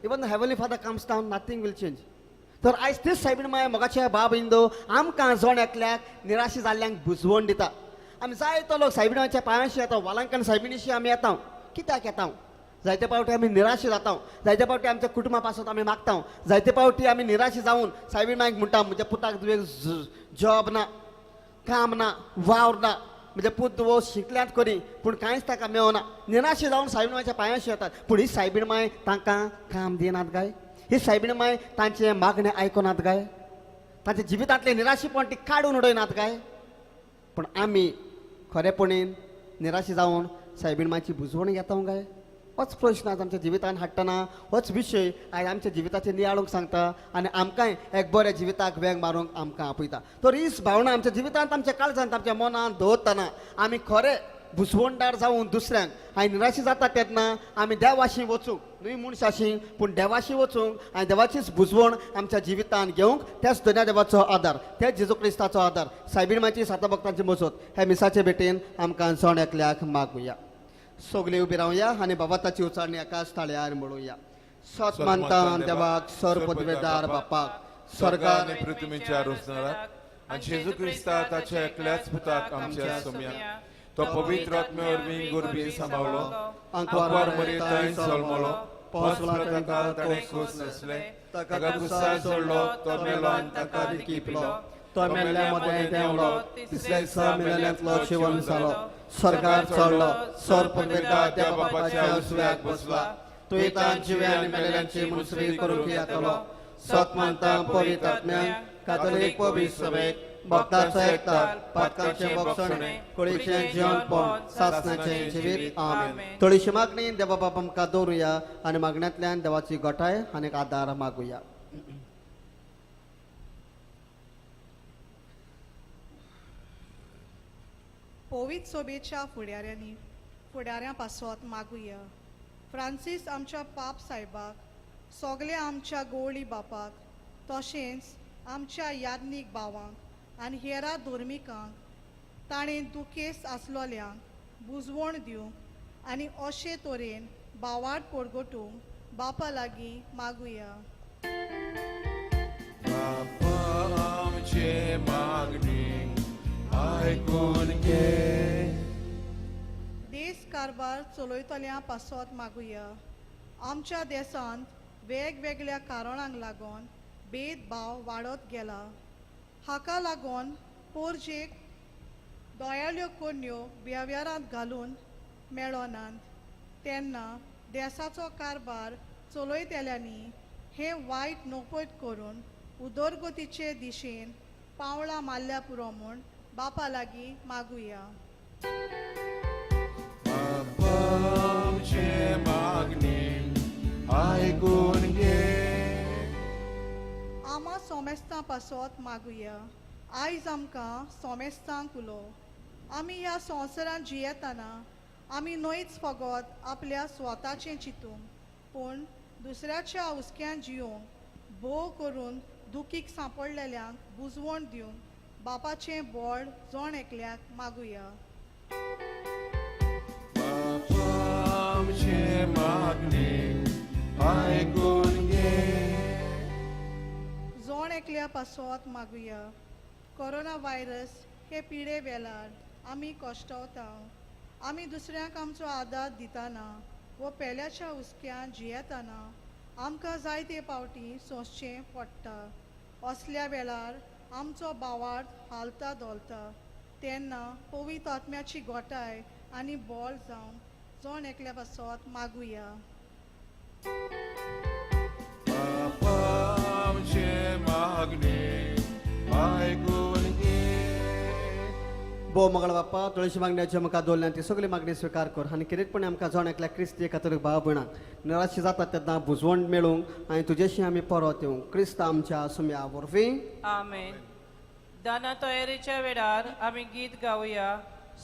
even the heavenly father comes down nothing will change तर आयज तेच सायबीण माय मोगाच्या बाब इंदो आमकां जोण एकल्याक निराशी जाल्ल्यांक बुजवण दिता आमी जायतो लोक सायबिणाच्या पांयाशी येता वालांकणी सायबिणीशी आमी येता कित्याक येता जायते फावटी आमी निराशी जाता जायते फावटी आमच्या कुटुंबा पासून आमी मागता जायते फावटी आमी निराशी जावन सायबीण मायक म्हणटा म्हज्या पुताक तुवें जॉब ना काम ना वावर ना म्हणजे पूत वो शिकल्यांत करी पूण कांयच ताका मेवना निराशी जावन सायबीण मायच्या पांयाशी येतात पूण ही सायबीण माय तांकां काम दिनात काय ही सायबीण माय तांचे मागणें आयकनात काय तांच्या जिवितांतले निराशीपण ती काडून उडयनात काय पूण आमी खरेपणीन निराशी जावन सायबीण मायची बुजवण घेता काय होच प्रश्न आज आमच्या जिवितांत हाडटना होच विशय आयज आमच्या जिविताचे नियाळूंक सांगता आनी आमकांय एक बऱ्या जिविताक वेग मारूंक आमकां आपयता तर हीच भावना आमच्या जिवितांत आमच्या काळजांत आमच्या मनांत दवरतना आमी खरे बुजवणदार जावन दुसऱ्यांक आनी निराशी जाता तेन्ना आमी देवाशी वचूंक न्हय मनशाशी पूण देवाशी वचूंक आनी देवाचीच बुजवण आमच्या जिवितांत घेवंक त्याच धन्या देवाचो आदार त्याच जेजू क्रिस्ताचो आदार सायबीण मायची साता भक्तांची मजत हे मिसाचे भेटेन आमकां जोण एकल्याक मागुया सगळीं उबी रावया आनी बाबाताची उचारणी एकाच थाळ्यार म्हणुया सत मानता देवाक सर्वपदवेदार बापाक स्वर्गांत आनी पृथ्वीच्या रुजणाराक आनी जेजू क्रिस्ता ताच्या एकल्याच पुताक आमच्या सोम्या तो पवित्र आत्मे वरवीं गुरबी सांबाळलो अंकवार मरी थंय जल्मलो पोसला ताका ताणें खूस नसले ताका कुसार जोडलो तो मेलो आनी ताका रिकी पिलो तो मेल्ल्या मध्ये देंवलो तिसऱ्या दिसा मेल्ल्यांतलो जिवन जालो स्वर्गार चढलो स्वर पविता त्या बापाच्या उजव्याक बसला तो येता जिवे आनी मेलेल्यांची मुसरी करूंक येतलो सत्मंता पवित्र आत्म्याक कातोलीक पवित्र सभेक भक्तांचो एकताल पातकांचे बक्षणे कुळीचे जीवनपण सासणाचे जिवीत आमेन थोडीशी मागणी देवा बाप आमकां दवरुया आनी मागण्यांतल्यान देवाची गोठाय आनी आदार मागुया. पवित्र सोबेच्या फुडाऱ्यां पासत मागुया. फ्रांसीस आमच्या पाप साहेबाक सगल्या आमच्या गवळी बापाक तशेंच आमच्या याज्ञीक भावांक आनी हेरा धर्मिकांक ताणें दुखेस आसलोल्यांक बुजवण दिवंक आनी अशे तरेन भावार्थ परगटूंक बापा लागीं मागुया. बापा आमचे मागणी आयकून घे. देश कारभार चलयतल्या पासत मागुया. आमच्या देशांत वेगवेगळ्या कारणांक लागून भेदभाव वाडत गेला. हाका लागून पोरजेक दोयाल्यो कन्यो बेव्यारांत घालून मेळनात तेन्ना देशाचो कारभार चलयतल्यांनी हे वायट नोपत करून उदरगतीचे दिशेन पावलां मारल्या पुरो म्हूण बापा लागीं मागुया. बापा आमचे मागणी आयकून घे. आमा सोमेस्तां पासत मागुया. आयज आमकां सोमेस्तांक उलो. आमी ह्या संवसारांत जियेतना आमी न्हयच फकत आपल्या स्वताचें चिंतूंक पूण दुसऱ्याच्या हुस्क्यान जियोंक भोव करून दुखीक सांपडलेल्यांक बुजवण दिवंक बापाचें बोड जोण एकल्याक मागुया. बापा आमचे मागणी आयकून घे. जोण एकल्या पासत मागुया. कोरोना व्हायरस हे पिडे वेळार आमी कश्टावता. आमी दुसऱ्यांक आमचो आदार दितना वो पेल्याच्या हुस्क्यान जियेतना आमकां जायते फावटी सोंसचें पडटा. असल्या वेळार आमचो भावार्थ हालता दोलता तेन्ना पवित्र आत्म्याची गोठाय आनी बोल जावन जोण एकल्या पासत मागुया. बापा आमचे मागणी आयकून घे. भोव मंगळ बाप्पा तुळशी मागण्याची आमकां दवरल्यान ती सगळी मागणी स्विकार कर आनी कितेंपणी आमकां जोण एकल्या क्रिस्ती कातोलीक भाव भयणांक निराशी जाता तेन्ना बुजवण मेळूंक आनी तुजेशी आमी परत येवंक क्रिस्त आमच्या सुम्या वरवीं आमेन. दाना तयारीच्या वेळार आमी गीत गावया.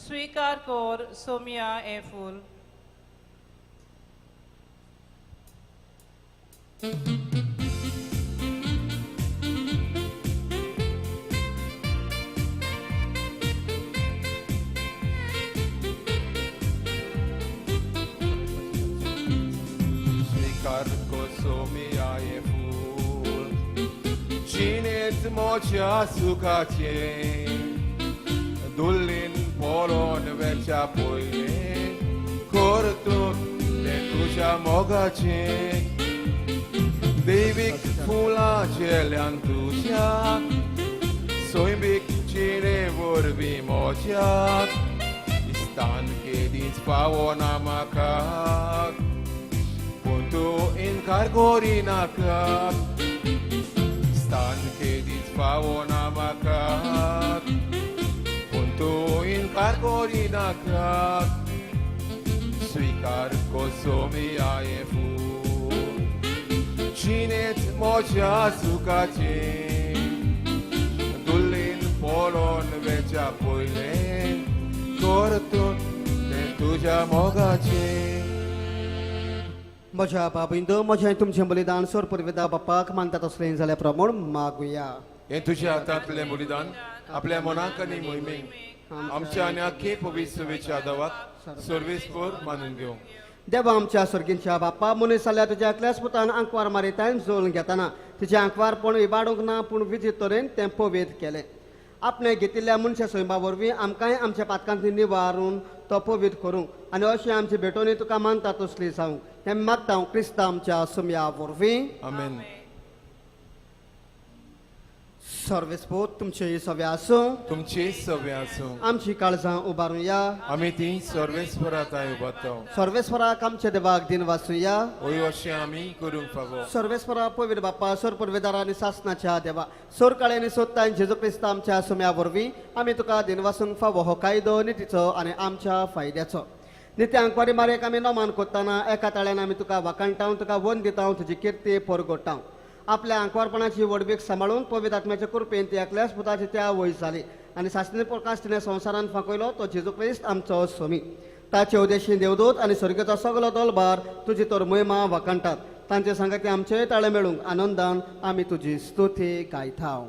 स्वीकार कर सोमिया हे फूल. स्वीकार कर सोमिया हे फूल. जिणेंत म्हज्या सुखाचे दुल्लीन पळोवन वेच्या पयलें कर तूं तें तुज्या मोगाचे. देवीक फुलां जेल्ल्यान तुज्या सोयंबीक जिणे वरवीं मोज्याक इस्तान केदींच पावना म्हाका पूण तूं इन्कार करिनाका. इस्तान केदींच पावना म्हाका पूण तूं इन्कार करिनाका. स्वीकार कर सोमिया हे फूल. जिणेंत म्हज्या सुखाचे दुल्लीन पळोवन वेच्या पयलें कर तूं तें तुज्या मोगाचे. म्हज्या बाबींदो म्हजें तुमचें बलिदान सोर परविदा बापाक मानतात असलें जाल्या प्रमाण मागुया. हें तुज्या हातांतलें बलिदान आपल्या मनाक आनी मोहिमेक आमच्या आनी आख्खे पवित्र सभेच्या आदावाक सर्वेस्पर मानून घेवंक. देवा आमच्या सर्गींच्या बाप्पा मनीस जाल्यार तुज्या एकल्याच पुतान आंकवार मारितान जोडून घेतना तिचें आंकवारपण इबाडूंक ना पूण विधी तरेन तें पवित्र केलें. आपणे घेतिल्ल्या मनशा सोयंबा वरवीं आमकांय आमच्या पातकांतली निवारून तो पवित्र करूंक आनी अशें आमचे भेटोनी तुका मानता तसली जावंक हें मागता हांव क्रिस्त आमच्या सुम्या वरवीं. आमेन. सर्वेस्पोत तुमचे सवे आसूं तुमची सव्य आसूं आमची काळजां उबारूया आमी ती सर्वेस्पराताय उबारतां सर्वेस्पराक आमच्या देवाक दिन वाचूया ओय अशें आमी करूंक फावो सर्वेस्परा पवित्र बाप्पा सोर पुरवेदारा आनी सासनाच्या देवा सोर काळे आनी सोदता जेजू क्रिस्त आमच्या सुम्या वरवीं आमी तुका दिन वाचूंक फावो हो कायदो नितीचो आनी आमच्या फायद्याचो नित्यांक परिमारेक आमी नोमान कोत्ताना एका ताळ्यान आमी तुका वाकाणटाव तुका वन दिता तुजी किर्ती परगोडटाव आपल्या आंकवारपणाची वडवीक सांबाळून पवित्र आत्म्याच्या कृपेन ती एकल्याच पुताची त्या वय जाली आनी सासणे प्रकाश्टीने संवसारान फांकयलो तो जेजू क्रिस्त आमचो स्वामी ताचे उदेशी देवदूत आनी स्वर्गीचो सगलो दलबार तुजी तर महिमा वाकाणटात तांचे सांगती आमचे ताळे मेळूंक आनंदान आमी तुजी स्तुती गायताव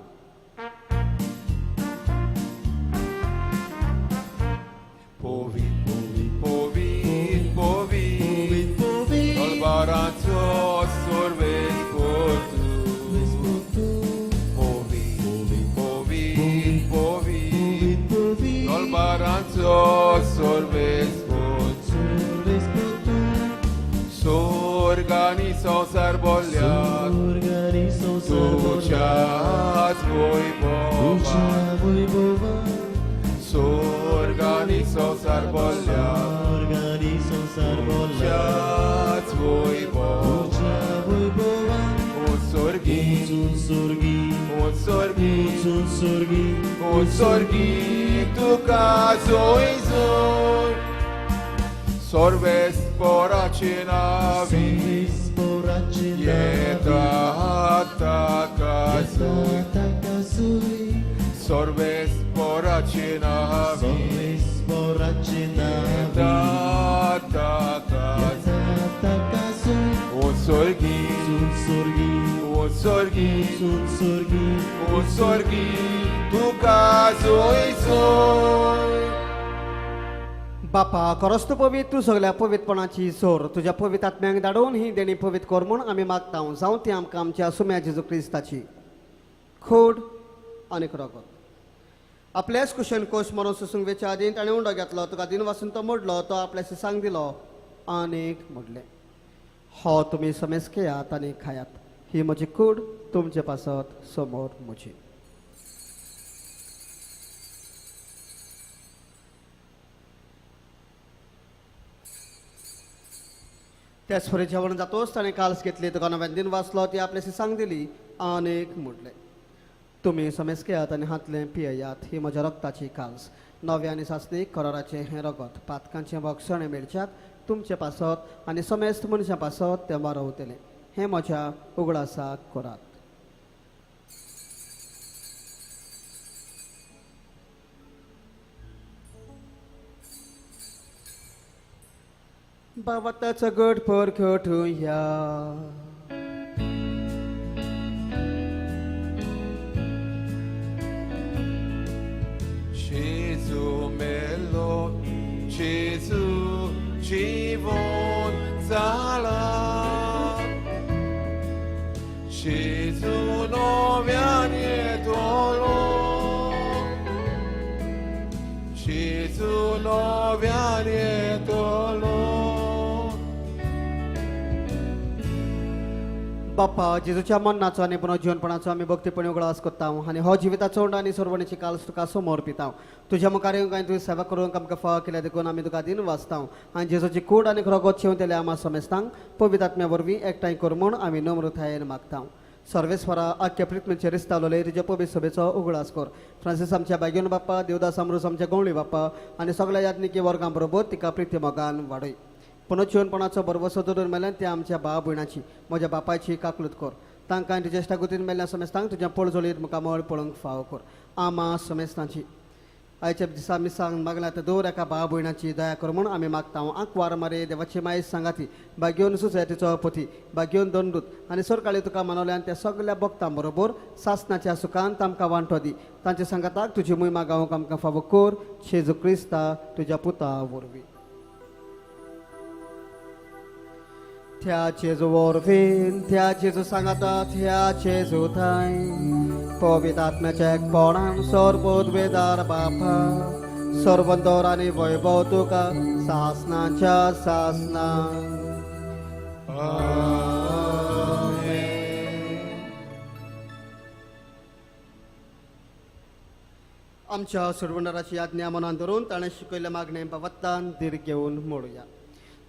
Povit, povit, dolbaranțo sorvespotu. Povit, dolbaranțo sorvespotu. Sorgani s-au sarboliat, duceați voi bova. Sorgani s-au sarboliat, duceați voi bova. Un sorghi, tu ca zoi zoi. Sorves poracina vi, e tata ca zoi. Sorves poracina vi, tata ca zoi. Un sorghi, tu ca zoi zoi. बापा खरोच तू पवित्र तू सगळ्या पवित्रपणाची सोर तुझ्या पवित्र आत्म्यांक धाडून ही देणी पवित्र कर म्हूण आमी मागता जावं ती आमकां आमच्या सुम्या जेजू क्रिस्ताची खोड आनी रगत आपल्याच कुशेन कोश मरून सुसूंक वेच्या आदीं ताणें उंडो घेतलो तुका दिन वाचून तो मोडलो तो आपल्याशी सांग दिलो आनीक मोडले हो तुमी समेज केयात आनी खायात ही म्हजी कूड तुमचे पासत समोर म्हजी त्याच फुडें जेवण जातोच ताणें काल्स घेतली तुका नव्यान दिन वाचलो ती आपल्याशी सांग दिली आनीक मोडले तुमी समेज केयात आनी हातलें पियेयात ही म्हज्या रक्ताची काल्स नवे आनी सासणीक कराराचें हें रगत पातकांचें भक्षण मेळच्याक तुमचे पासत आनी समेस्त मनशां पासत तें वारवतलें हें म्हज्या उगडासाक करात बावताचो गट पर कटुया Gesù melo, Gesù জীবন zala. Gesù novianie tolo. Gesù novianie tolo. बाप्पा जेजूच्या मन्नाचो आनी पुनर्जीवनपणाचो आमी भक्तीपणी उगडास कोत्ता आनी हो जिविताचो उंड आनी सोरवणीची काल्स तुका समोर पिता तुज्या मुखार येवंक आनी तुजी सेवा करूंक आमकां फळ केल्या देखून आमी तुका दिन वाचता आनी जेजूची कूड आनी रगत शेवन तेले आमा समेस्तांक पवित्र आत्म्या वरवीं एकठांय कर म्हूण आमी नम्रतायेन मागता सर्वेस्वरा आख्या पृथ्वीचे रिस्तावलोले तुज्या पवित्र सभेचो उगडास कर फ्रांसीस आमच्या बागेवन बाप्पा देवदास अमरूस आमच्या गवळी बाप्पा आनी सगळ्या याज्ञिकी वर्गां बरोबर तिका प्रिती मोगान वाडय पुनर्जीवनपणाचो बरोबरसो दवरून मेल्यान त्या आमच्या भाव भयणाची म्हज्या बापायची काकलूत कर तांकां आनी तुज्या इश्टागुतीन मेल्ल्या समेस्तांक तुज्या पळजोळीत मुखामळ पळोवंक फाव कर आमा समेस्तांची आयच्या दिसा आमी सांग मागल्या तर दर एका भाव भयणाची दया कर म्हूण आमी मागता आंक वार मारे देवाची माय सांगाती भाग्योन सुसेतीचो पती भाग्योन दंडूत आनी सरकाळी तुका मनवल्यान त्या सगळ्या भक्तां बरोबर सासनाच्या सुखांत आमकां वांटो दी तांच्या सांगाताक तुजी महिमा गावंक आमकां फावो कर जेजू क्रिस्ता तुज्या पुता वरवीं त्या जेजू वरवीं त्या जेजू सांगाता त्या जेजू थंय पवित्र आत्म्याच्या एकपणान सर्वोद्वेदार बापा सर्वंदर आनी वैभव तुका सासनाच्या सासना Amen. आमच्या सोडवणाराची आज्ञा मनान धरून ताणें शिकयल्या मागणे बाबतान दीर घेवन म्हणुया.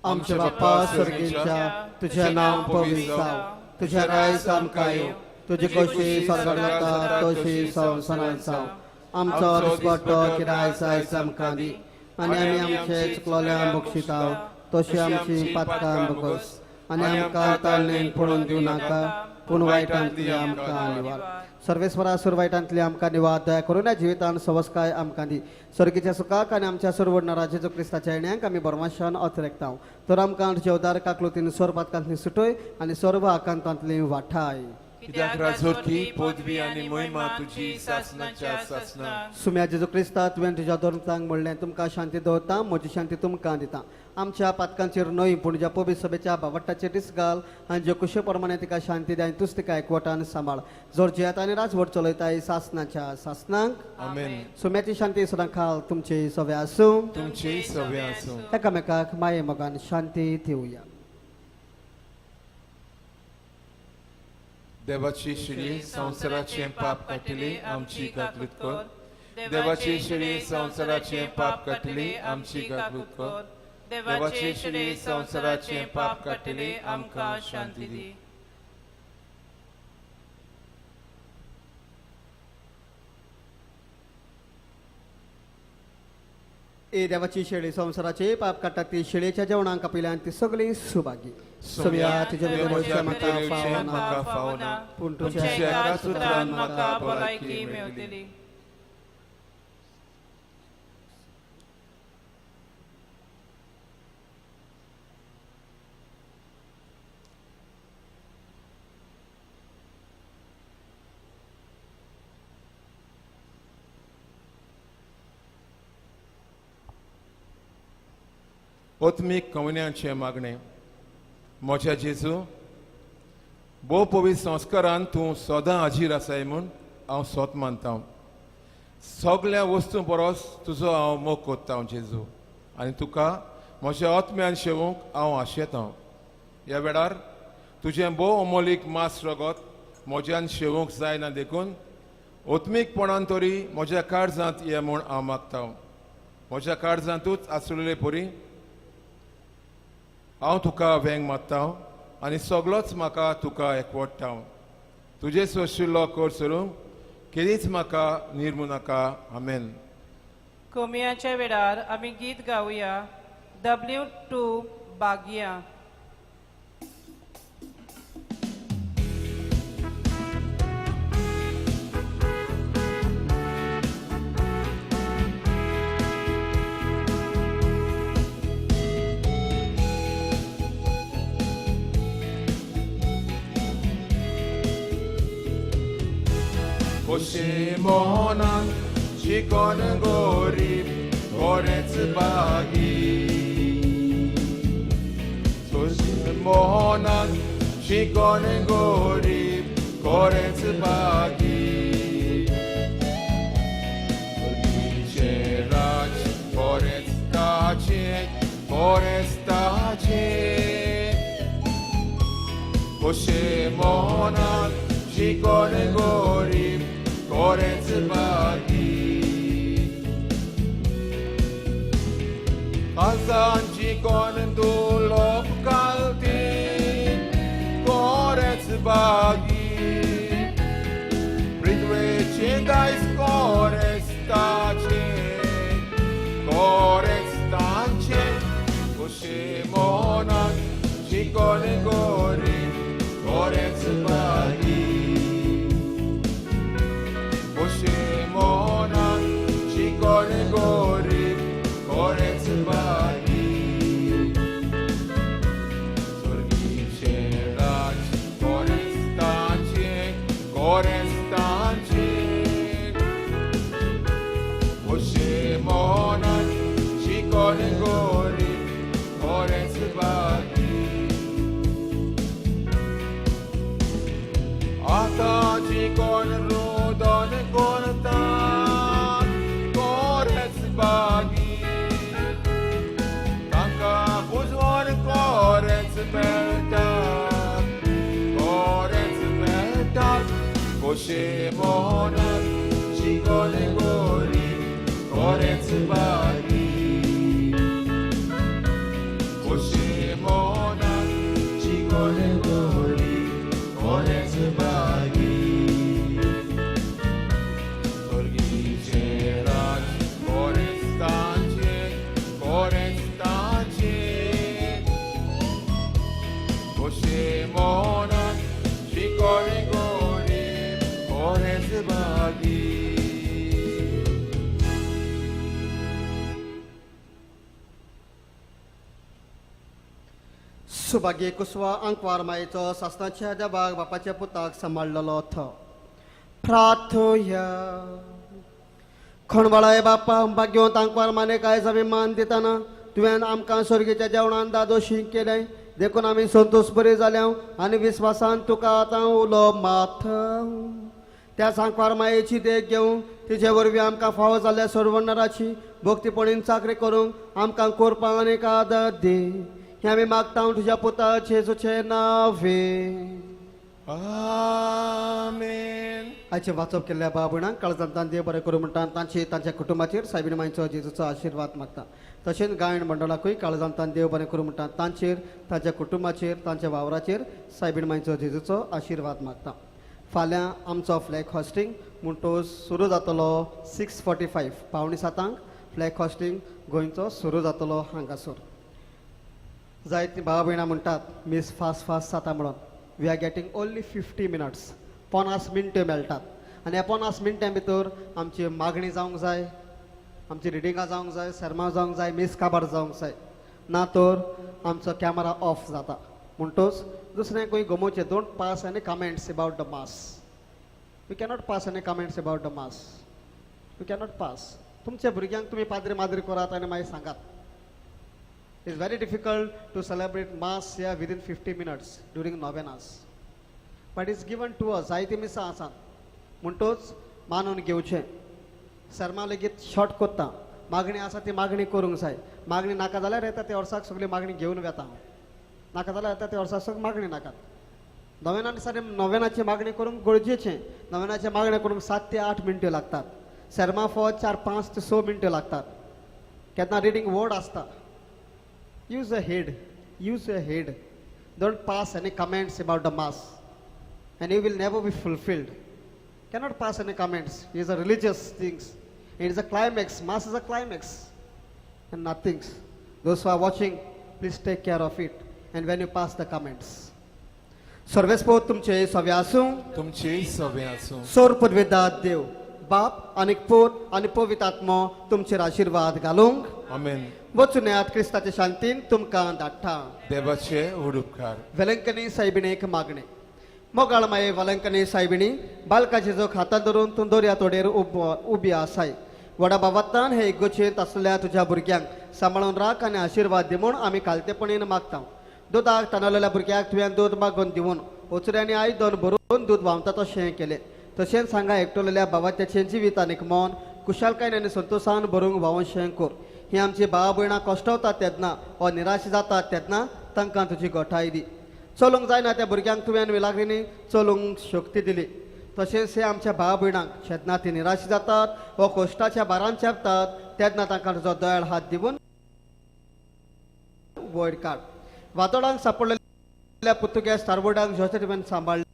आमच्या बाप्पा स्वर्गीच्या तुझें नांव पवित्र जावं, तुझें रायज आमकां येवं, तुजी कशी स्वर्गांत जाता तशी संवसारांत जावं. आमचो दिसपट्टो किराय आयज आमकां दी, आनी आमी आमचे चुकलोल्यांक बक्षिताव तशी आमची पातकां बगस, आनी आमकां ताळणेन पडून दिवं नाका, पूण वायटांतली आमकां निवार. सर्वेस्वरा सुर वायटांतली आमकां निवार, दया करून ह्या जिवितांत सवस्काय आमकां दी. स्वर्गीच्या सुखाक आनी आमच्या सोडवडणारा जेजू क्रिस्ताच्या येण्याक आमी बरमाशान ऑथरेकताव. तर आमकां जेवदार काकलुतीन सोर पातकांतली सुटय आनी सर्व आकांतांतली वाठाय. कित्याक राजोरकी पदवी आनी महिमा तुजी सासनाच्या सासना. सुम्या जेजू क्रिस्ता तुवें तुज्या दोरतांक म्हणलें तुमकां शांती दवरता, म्हजी शांती तुमकां दिता. आमच्या पातकांचेर न्हय पूण ज्या पवित्र सभेच्या बावटाचेर दीस घाल आनी ज्यो कुशे प्रमाणे तिका शांती दी आनी तूंच तिका एकवटान सांबाळ. जोर जियेत आनी राजवट चलयताय सासनाच्या सासनांक. आमेन. सुम्याची शांती सदां खाल तुमची सवे आसूं, तुमची सवे आसूं. एकामेकाक माये मोगान शांती दिवया. देवाची शिडी संवसाराचे पाप काटिली आमची गागलूत कर. देवाची शिडी संवसाराचे पाप काटिली आमची गागलूत कर. देवाची शिडी संवसाराचे पाप काटिली आमकां शांती दी. ए देवाची शेळी संवसाराचे पाप काडटा ती शेळयेच्या जेवणाक आपयल्यान ती सगळी सुभागी. सुम्या तुज्या देवाच्या म्हाका फावना, पूण तुज्या तुज्या एका सुत्रान म्हाका भलायकी मेळटली. मेळटली. ओत्मीक कवन्याचे मागणे. म्हज्या जेजू, भोव पवित्र संस्कारान तूं सदां हाजीर आसाय म्हूण हांव सोत मानता. सगळ्या वस्तू परस तुजो हांव मोग कोत्ता जेजू, आनी तुका म्हज्या आत्म्यान शेवूंक हांव आशेतां. ह्या वेळार तुजें भोव अमोलीक मास रगत म्हज्यान शेवूंक जायना देखून ओत्मीकपणान तरी म्हज्या काळजांत ये म्हूण हांव मागतां. म्हज्या काळजांतूच आसलेले परी हांव तुका वेंग मागता आनी सगळोच म्हाका तुका एकवटता. तुजे सोशिल्लो कोर सरूंक केदीच म्हाका निर्मू नाका. आमेन. कोमयाच्या वेळार आमी गीत गावया. W2 बागिया. Posimonan chikon gorib korec bagi. Posimonan chikon gorib korec bagi. Cherach korec tache. Posimonan chikon gorib korec bagi. Kazan chikon dulop kalti korec bagi. Pridwe chindais korec tache. Poshimonan chikon gorib korec bagi. Poshimonan chikon gorib korec bagi. Sorgice rach korec tache. Poshimonan chikon gorib korec bagi. Ata chikon rudon kortan korec bagi. Tanka puzvon korec beltan Poshimonan chikon gorib sbagli. Oshimonan, chigore gori, ore sbagli. Sorgi cherat, ore stanche, ore stanche. Oshimonan, chigore gori, ore sbagli. Subhagi कुसवा Ankwar मायेचो सासणाच्या देवाक बापाच्या पुताक सांबाळलेलो थो प्रार्थोया खणवाळाय बापा भाग्यवंत अंकवार माने काय आमी मान दिताना तुवें आमकां स्वर्गीच्या जेवणान दादोशी केलें देखून आमी संतोष बरी जाल्या आनी विस्वासान तुका आतां उलो माथ त्या सांकवार मायेची देख घेवन तिचे वरवीं आमकां फावो जाल्ल्या सर्वनराची भक्तीपणीन चाकरी करूंक आमकां कोरपा आनीक आदर दे हे आमी मागता तुज्या पुता जेजूचे नावे Amen. आयचे वाचप केल्ल्या बाबणांक काळजांतान देव बरें करूं म्हणटा तांचे तांच्या कुटुंबाचेर सायबीण मांयचो जेजूचो आशिर्वाद मागता तशेंच गायन मंडळाकूय काळजांतान देव बरें करूं म्हणटा तांचेर तांच्या कुटुंबाचेर तांच्या वावराचेर सायबीण मांयचो जेजूचो आशिर्वाद मागता फाल्यां आमचो फ्लॅग हॉस्टिंग म्हणटो सुरू जातलो 6:45 पावणे 7 फ्लॅग हॉस्टिंग गोंयचो सुरू जातलो हांगासर जायतीं भाव भयणां म्हणटात मीस फास्ट जाता म्हणून we are getting only 50 minutes 50 मिनटां मेळटात आनी ह्या 50 मिनटां भितर आमची मागणी जावंक जाय आमची रिडिंगां जावंक जाय शर्मा जावंक जाय मीस काबार जावंक जाय ना तर आमचो कॅमेरा ऑफ जाता म्हणटच दुसरें खंय गमोवचें don't pass any comments about the mass you cannot pass any comments about the mass you cannot pass तुमच्या भुरग्यांक तुमी पाद्री माद्री करात आनी मागीर सांगात It's very difficult to celebrate Mass here within 50 minutes during novenas. But it's given to us. जायती मिसां आसात म्हणटच मानून घेवचें शर्मा लेगीत शॉर्ट कोत्ता मागणी आसा ती मागणी करूंक जाय मागणी नाका जाल्यार येता त्या वर्साक सगळी मागणी घेवन वेता हांव नाका जाल्यार येता त्या वर्साक सगळी मागणी नाकात नोवेनाची मागणी करूंक गरजेचें नोवेनाची मागणी करूंक 7 ते 8 मिनटां लागतात शर्मा फॉर 4, 5 ते 6 मिनटां लागतात केन्ना रिडींग वर्ड आसता Use your head. Don't pass any comments about the mass and you will never be fulfilled. Cannot pass any comments. These are religious things. It is a climax. Mass is a climax and nothing. Those who are watching, please take care of it. And when you pass the comments. सर्वेस्पोत तुमचे सव्या आसूं तुमचे सवे आसूं सोर पदवेदार देव बाप आनी पूत आनी पवित्र आत्मो तुमचेर आशिर्वाद घालूंक Amen. वचुन्यांत क्रिस्ताचे शांतीन तुमकां धाडटा देवाचे उडुपकार वेलंकनी सायबिणेक मागणे मोगाळ माये वेलंकनी सायबिणी बालका जेजो हातान धरून तूं दर्या तोडेर उबी आसाय वडा बाबातान हे इगोचेंत आसलेल्या तुज्या भुरग्यांक सांबाळून राख आनी आशिर्वाद दी म्हूण आमी कालतेपणीन मागता दुदाक तांदळलेल्या भुरग्याक तुवें दूद मागून दिवन ओचऱ्यांनी आयदन भरून दूद व्हांवता तशें केलें तशेंच सांगा एकटोलेल्या बाबात्याचें जिवीत आनीक मन कुशालकायेन आनी संतोशान भरूंक व्हांवशें कोर ही आमची भाव भयणां कश्टावतात तेन्ना वा निराश जातात तेन्ना तांकां तुजी गोठाय दी चलूंक जायना त्या भुरग्यांक तुवें विलागरिणी चलूंक शक्ती दिली तशेंच हे आमच्या भाव भयणांक जेन्ना ती निराश जातात वा कश्टाच्या भारान चेपतात तेन्ना तांकां तुजो दयाळ हात दिवन वयर काड वादळांक सापडलेल्या पुर्तुगेज तारवोडांक जशें तुवें सांबाळले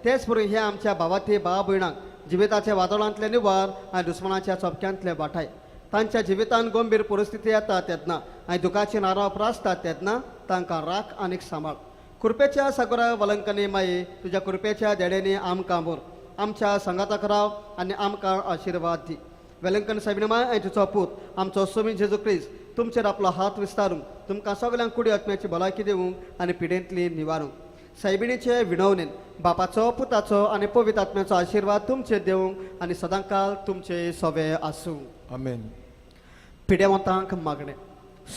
तेच परून हे आमच्या भावाती भाव भयणांक जिविताच्या वादळांतले निवार आनी दुस्मनाच्या चोपक्यांतले वाठाय तांच्या जिवितान गंभीर परिस्थिती येता तेन्ना आनी दुखाची नाराव आसतात तेन्ना तांकां राख आनीक सांबाळ कृपेच्या सागरा वलंकनी माये तुज्या कृपेच्या देडेनी आमकां मोर आमच्या संगाताक राव आनी आमकां आशिर्वाद दी वेलंकन सायबिणी माय आनी तुजो पूत आमचो स्वामी जेजू क्रिस्त तुमचेर आपलो हात विस्तारूंक तुमकां सगल्यांक कुडी आत्म्याची भलायकी दिवंक आनी पिडेंतली निवारूंक सायबिणीचे विणवणेन बापाचो पुताचो आनी पवित्र आत्म्याचो आशिर्वाद तुमचे दिवंक आनी सदांकाल तुमचे सवे आसूं Amen. पिडेवंतांक मागणे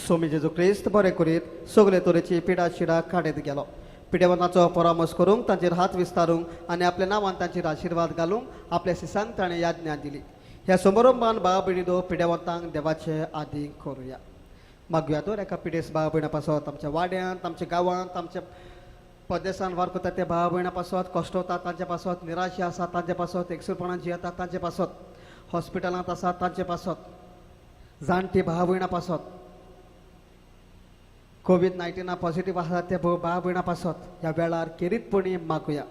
स्वामी जेजू क्रिस्त बरें करीत सगळे तरेची पिडा शिडा काडीत गेलो पिडेवंतांचो परामर्श करूंक तांचेर हात विस्तारूंक आनी आपल्या नांवान तांचेर आशिर्वाद घालूंक आपल्या शिसांक ताणें याज्ञा दिली ह्या समारंभान भाव भयणीदो पिडेवंतांक देवाचे आदी करुया मागुया तर एका पिडेस भाव भयणा पासत आमच्या वाड्यांत आमच्या गांवांत आमच्या परदेसान वार करतात ते भाव भयणा पासत कश्ट होतात तांचे पासत निराशा आसा तांचे पासत एकसूरपणान जियेतात तांचे पासत हॉस्पिटलांत आसात तांचे पासत जाणटी भाव भयणां पासत कोविड-19 पॉझिटिव्ह आसात ते भाव भयणां पासत ह्या वेळार केरीतपणी मागुया.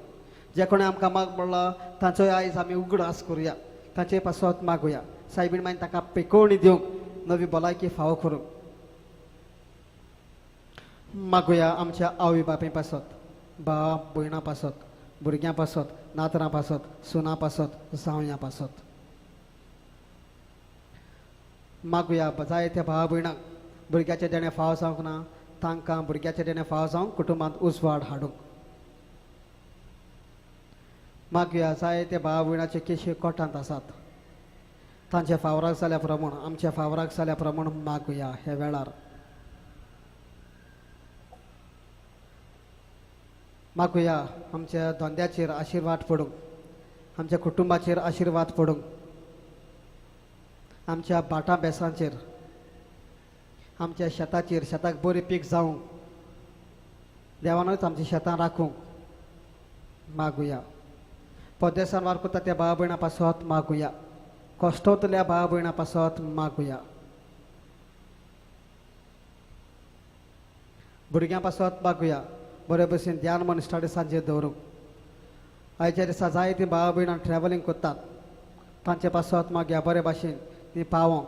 जे कोणी आमकां माग पडला तांचोय आयज आमी उगडास करुया. तांचे पासत मागुया. सायबीण मागीर ताका पेकोवणी दिवंक नवी भलायकी फावो करूंक मागुया. आमच्या आवय बापाय पासत भाव भयणां पासत भुरग्यां पासत नातरां पासत सुनां पासत जावयां पासत मागुया. जायत्या भाव भयणांक भुरग्याचे देणे फाव जावंक ना तांकां भुरग्याचे देणे फाव जावंक कुटुंबांत उजवाड हाडूंक मागुया. जायते भाव भयणाचे केशी कोर्टांत आसात तांच्या फावराक जाल्या प्रमाण आमच्या फावराक जाल्या प्रमाण मागुया. हे वेळार मागुया आमच्या धंद्याचेर आशिर्वाद पडूंक आमच्या कुटुंबाचेर आशिर्वाद पडूंक आमच्या भाटां बेसांचेर आमच्या शेताचेर शेताक बरें पीक जावंक देवानूच आमच्या शेतां राखूंक मागुया. परदेसान वार करता त्या भाव भयणां पासत मागुया. कश्टवतल्या भाव भयणां पासत मागुया. भुरग्यां पासत मागुया. बरे भशेन ध्यान मन स्टडीसांचेर दवरूंक. आयच्या दिसा जायतीं भाव भयणां ट्रॅव्हलिंग करतात तांचे पासत मागुया बरे भाशेन ती पावोंक.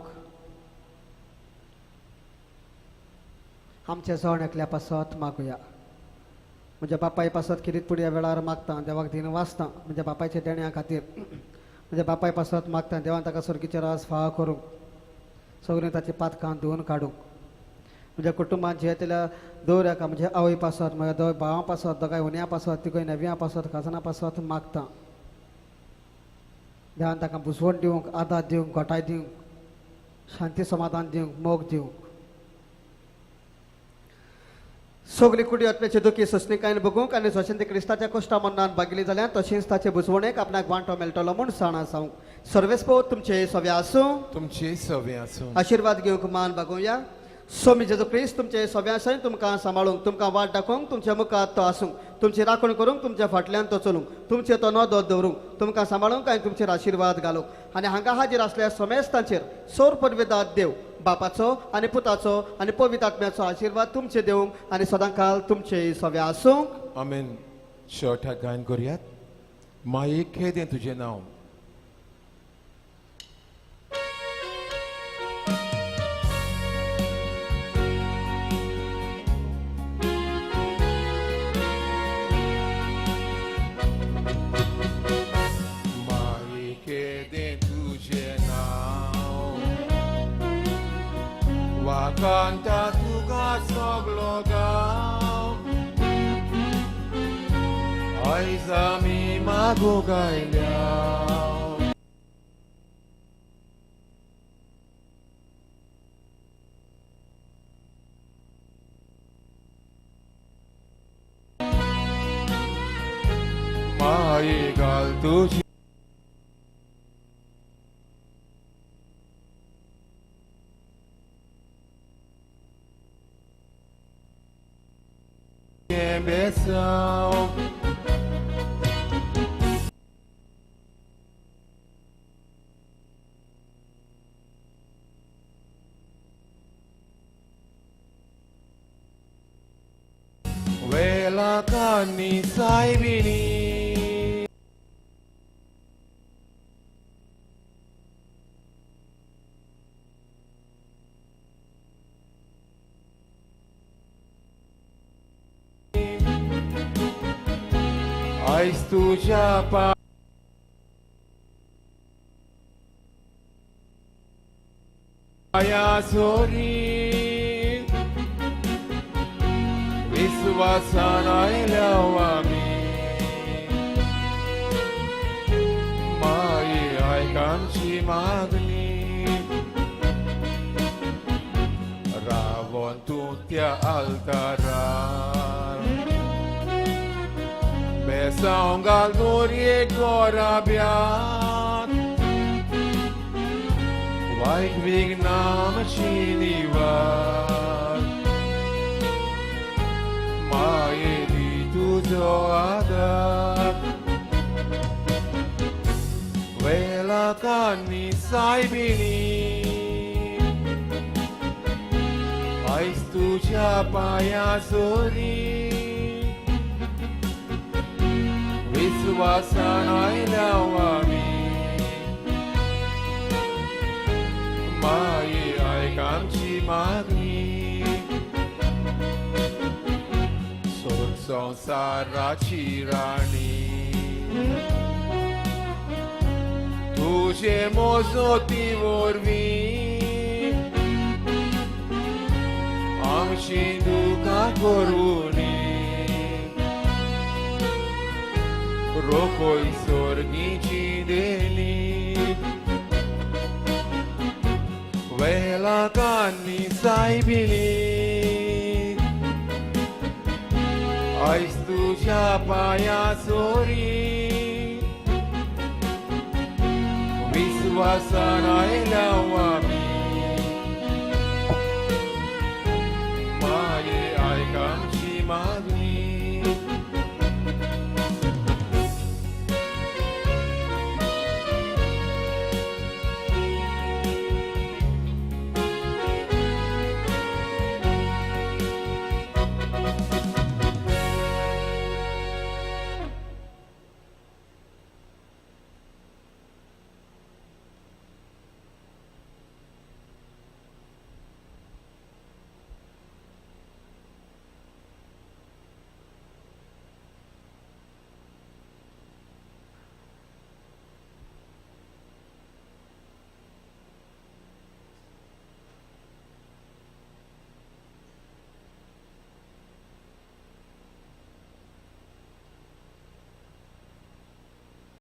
आमच्या जण एकल्या पासत मागुया. म्हज्या बापाय पासत किरीत पुडी ह्या वेळार मागता देवाक दिन वाचता म्हज्या बापायच्या देण्या खातीर म्हज्या बापाय पासत मागता देवान ताका सर्गीचे रास फाव करूंक सगळीं ताची पातकां धुवन काडूंक. म्हज्या कुटुंबांत जेतल्या दवऱ्याका म्हणजे आवय पासत म्हज्या दोय भावां पासत दोगांय हुन्यां पासत तिगोय नेव्यां पासत काजनां पासत मागता देवान ताका बुजवण दिवंक आदार दिवंक घोटाय दिवंक शांती समाधान दिवंक मोग दिवंक. सगळी कुडी आत्म्याची दुखी सस्निकायेन बगूंक आनी जशें ती क्रिस्ताच्या कश्टा मन्नान भागिली जाल्यार तशींच ताचे बुजवणेक आपणाक वांटो मेळटलो म्हूण साणा जावंक. सर्वेस्पो तुमचे सवे आसूं. तुमचे सवे आसूं. आशिर्वाद घेवंक मान बागोवया. स्वामी जेजू क्रिस्त तुमचे सव्याशय तुमकां सांबाळूंक तुमकां वाट दाखोवंक तुमच्या मुखार तो आसूंक तुमची राखण करूंक तुमच्या फाटल्यान तो चलूंक तुमचे तो नदो दवरूंक तुमकां सांबाळूंक आनी तुमचेर आशिर्वाद घालूंक आनी हांगा हाजीर आसल्या समेस्तांचेर सोर पदवेदाद देव बापाचो आनी पुताचो आनी पवित्र आत्म्याचो आशिर्वाद तुमचे देवंक आनी सदांकाल तुमचे सवे आसूंक. आमेन. शॉर्टाक गायन करुयात. मायेक खेदें तुजें नांव. Canta tuga soglogam Aizami magugayliam Maigal tuji Besão Vailankanni saibini Ais tuja pa Aya sori Viswasana ilawami Mai ai kanchi magni Ravon tutia altarar Besão galdorie gorabiat Vai vignam chinivat Mai di tuzo adat Vela Vailankannni saibini Ais tuझ्या पायासोरी विश्वासान आयलाव आम्ही माये ऐक आमची मागणी सोड संसाराची राणी तुझे मोजोती वरवी आमची दुका करुनी रोखोय सोर्गीची देली Vailankanni saibini Ais tuझ्या पायासोरी विश्वासान आयलाव आम्ही माये ऐक आमची मागणी